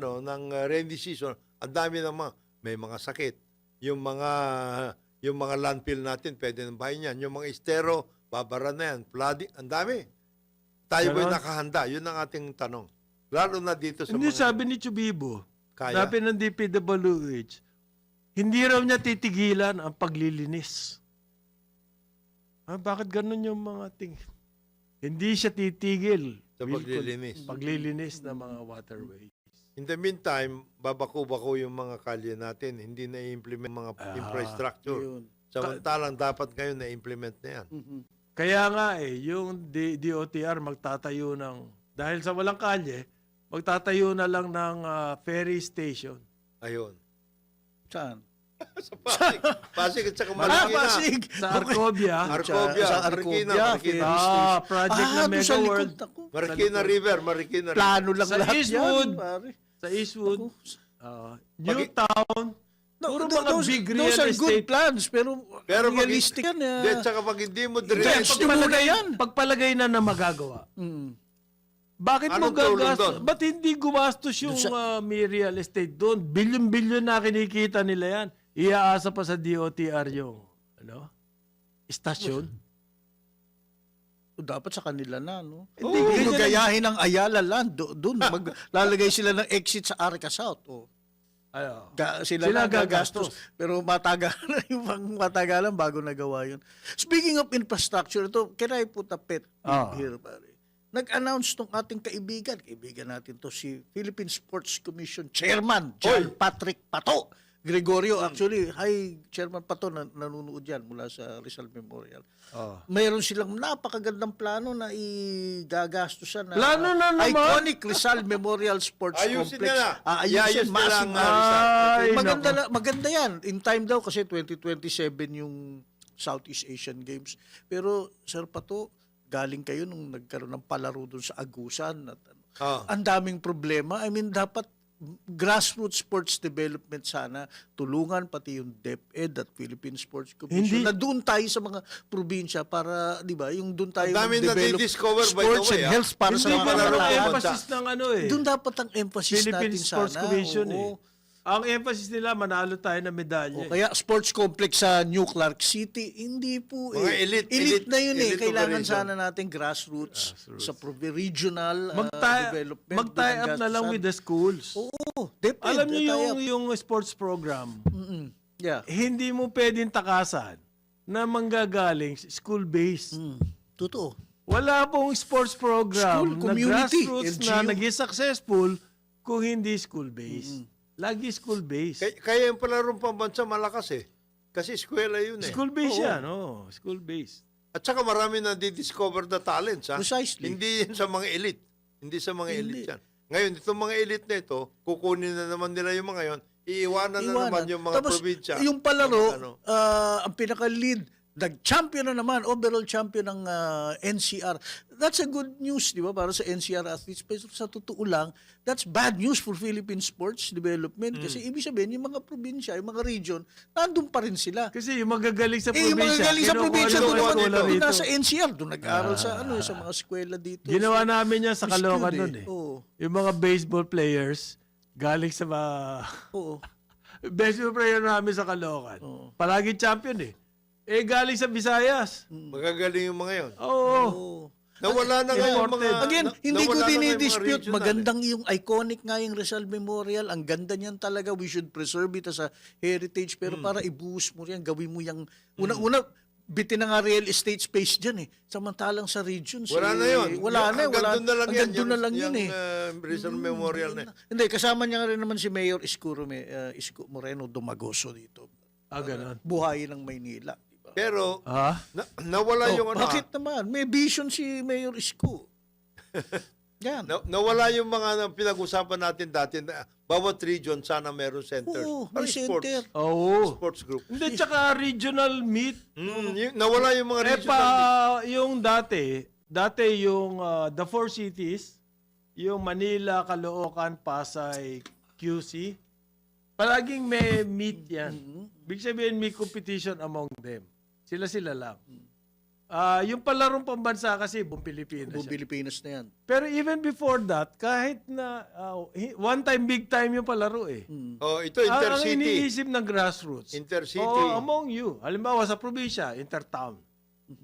rainy season, ang dami naman may mga sakit. Yung mga landfill natin pwede nang bahay niyan. Yung mga estero, babara na yan. Flooding, ang dami. Tayo ba'y Ganon? nakahanda? Yun ang ating tanong. Lalo na dito sa Hindi, mga sabi ni Chubibo, kaya. sabi ng DPWH, hindi raw niya titigilan ang paglilinis. Bakit ganun yung mga Hindi siya titigil. Sa paglilinis. Paglilinis ng mga waterways. In the meantime, babako-bako yung mga kalye natin. Hindi na-implement mga infrastructure. Yun. Samantalang dapat ngayon na-implement na yan. Kaya nga yung DOTR magtatayo dahil sa walang kalye, magtatayo na lang ng ferry station. Ayun. Saan? Sa Pasig. Pasig at saka Marikina. Pasig. Sa Arcobia. Arcobia, Sa Marikina, Arcobia. Marikina. Project na doon Mega sa likod World. ako. Marikina River, Marikina River. Plano lang Sa lahat Eastwood. yan, pare. Sa Eastwood. New Pag- Town. Puro mga big real those are good estate. plans, pero Pero pag, realistic yan. Hindi, tsaka pag hindi mo Hindi, diretso, pagpalagay yan. Pagpalagay na magagawa. Bakit mo Anong tulong gagastos? doon? Ba't hindi gumastos yung may real estate doon? Bilyon-bilyon na kinikita nila yan. Iaasa pa sa DOTR yung istasyon. Dapat sa kanila na, no? Hindi, Hindi ganyan mo gayahin ang Ayala Land. Doon, maglalagay sila ng exit sa Arca South. Oh. Sila Sila gagastos. gagastos. Pero matagalan bago nagawa yun. Speaking of infrastructure, ito, can I put a pet peeve here, pare? Nag-announce tong ating kaibigan natin to, si Philippine Sports Commission Chairman, John Patrick Pato Gregorio. Actually, hi, Chairman Pato, nanonood yan mula sa Rizal Memorial. Mayroon silang napakagandang plano na igagastusan na Plano na naman? iconic Rizal Memorial Sports Ayusin Complex. nila. Ayusin, Iayos nila massive. ang, Rizal. Maganda yan. In time daw kasi 2027 yung Southeast Asian Games. Pero, Sir Pato, galing kayo nung nagkaroon ng palaro doon sa Agusan. At, ang daming problema. I mean, dapat grassroots sports development sana tulungan pati yung DepEd at Philippine Sports Commission Hindi. na doon tayo sa mga probinsya para, di ba, yung doon tayo Ang dami na mag-develop di-discover, by the sports way, and health para sa Hindi mga pa malaro naman ang kabataan. emphasis ng Doon dapat ang emphasis Philippine natin Sports sana. Commission Oo. Ang emphasis nila, manalo tayo ng medalya. O kaya sports complex sa New Clark City, hindi po Mga elite na yun elite Kailangan operation. sana natin grassroots. Sa regional development. Mag-tie up na lang gastusan. with the schools. Oo, DepEd. Alam niyo tie up. yung sports program, Yeah. hindi mo pwedeng takasan na manggagaling school-based. Totoo. Wala pong sports program School, na community, grassroots LGU. na naging successful kung hindi school-based. Lagi school-based. Kaya yung palarong pambansa malakas eh. Kasi eskwela yun eh. School-based yan, school-based. At saka marami na di-discover the talents. Ha? Precisely. Hindi yun sa mga elite. Hindi sa mga elite yan. Ngayon, itong mga elite na ito, kukunin na naman nila yung mga yon, iiwanan na naman yung mga Tapos, probinsya. yung palaro, Ano. ang pinaka-lead, nag-champion na naman, overall champion ng NCR. That's a good news, di ba, para sa NCR athletes. Pero sa totoo lang, that's bad news for Philippine sports development. Kasi ibig sabihin, yung mga probinsya, yung mga region, nandun pa rin sila. Kasi yung magagaling sa Yung mga probinsya, galing sa kinukuha probinsya, yung doon mga naman eskwela doon rito. nasa NCR, doon nag-aral sa sa mga eskwela dito. Ginawa namin yan sa Skewed Caloocan nun eh. Oo. Yung mga baseball players, galing sa mga... Oo. baseball player namin sa Caloocan. Palagi champion eh. Galing sa Visayas. Magagaling yung mga yon. Oo. Oo. Nawala na nga yung mga... Again, hindi ko nawala na nga yung mga dinidispute. regional, Magandang yung iconic nga yung Rizal Memorial. Ang ganda niyan talaga. We should preserve it as a heritage. Pero para i-boost mo yan, gawin mo yung... Unang-una, bitin na nga real estate space dyan eh. Samantalang sa regions. Wala na yun. Wala na. Hanggang doon na lang hanggang yan. doon na lang yun eh. Rizal Memorial na. Hindi, kasama niya rin naman si Mayor Isko Moreno Dumagoso dito. Ganon. Buhayin ng Maynila. Diba? Pero, Ah? nawala yung ano. Bakit naman? May vision si Mayor Isko. Yan. Nawala yung mga pinag-usapan natin dati na bawat region sana meron center. Oo, Parang may center. Oo. Sports group. Hindi, tsaka regional meet. Nawala yung mga regional. Yung dati yung the four cities, yung Manila, Caloocan, Pasay, QC, palaging may meet yan. Big sabihin, may competition among them. Sila lang. Yung palarong pambansa kasi, buong Pilipinas. Buong Pilipinas na yan. Pero even before that, kahit na one time, big time yung palaro eh. Oh, ito Ang intercity. iniisip ng grassroots. Intercity. Oo, among you. Halimbawa sa probinsya, intertown.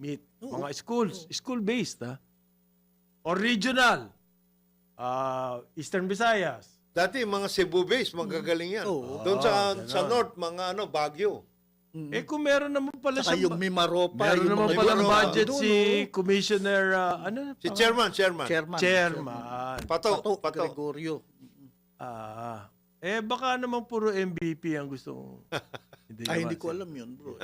Meet. Mga schools. School-based, ha? Or regional. Eastern Visayas. Dati mga Cebu base, magagaling yan. Oo. Doon sa north, mga Baguio. Kung meron naman pala Saka siyang... yung Mimaropa. Meron yung naman mga palang Mimaropa. budget Doon, si Commissioner... Si chairman. Chairman. Chairman. Pato. Gregorio. Baka naman puro MVP ang gusto. Hindi naman ko siya. alam yun, bro.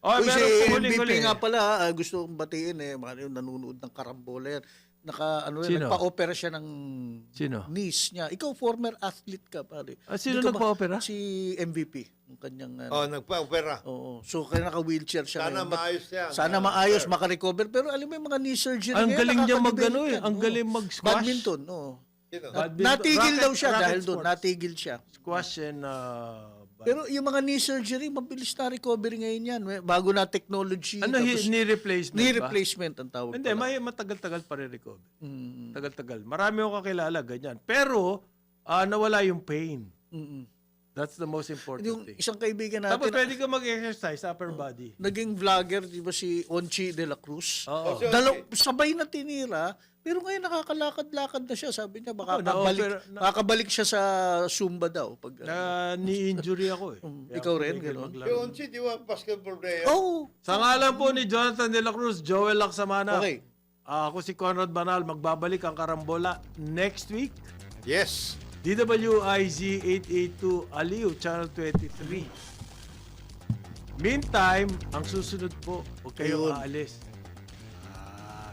Oh, Uy, si pero MVP huli-huli. nga pala, gusto kong batiin mga yung nanonood ng karambola yan. Sino? Nagpa-opera siya ng Sino? niece niya. Ikaw, former athlete ka, pare. Sino Hindi ka ba- nagpa-opera? Si MVP. Yung kanyang, Nagpa-opera. Oo. So, kaya naka-wheelchair siya. Sana ngayon. But maayos yan. Sana maayos, makarecover. Pero alam mo yung mga knee surgery Ang ngayon, galing niya nakaka-develop mag-ano eh. yan. Ang Oo. galing mag-squash. Badminton, oo. Sino? Natigil daw siya Racket dahil doon. sports. Natigil siya. Squash and Pero yung mga knee surgery, mabilis na recovery ngayon yan. Bago na technology. tapos knee replacement knee ba? replacement ang tawag Hindi, pala. matagal-tagal pa rin recover. Mm, Tagal-tagal. Marami akong kakilala, ganyan. Pero, nawala yung pain. mm. That's the most important Yung thing. isang kaibigan natin, Tapos pwede ka mag-exercise, upper body. naging vlogger, di ba si Onchi de la Cruz? Oo. Sabay na tinira, pero ngayon nakakalakad-lakad na siya. Sabi niya, baka na-opera- kakabalik siya sa Zumba daw. Pag, Knee-injury ako eh. ikaw rin, tumigil gano'n? maglaro. Yung si, di ba, basketball player? Oh, Sa ngalan po ni Jonathan De La Cruz, Joel Laksamana. okay. Ako si Conrad Banal, magbabalik ang karambola next week. Yes. DWIZ 882 Aliw, Channel 23. Meantime, ang susunod po, huwag kayong Ayun. aalis.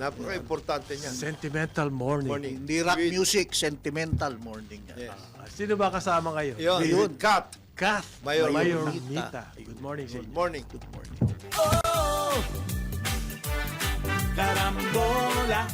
Napaka-importante niyan. Sentimental Morning. Morning. Hindi rock With- music, sentimental morning. Yes. Sino ba kasama ngayon? Yun, Ayun. with Kat. Kath Mayor Mita. Good morning sa Good inyo. morning. Good morning. Karambola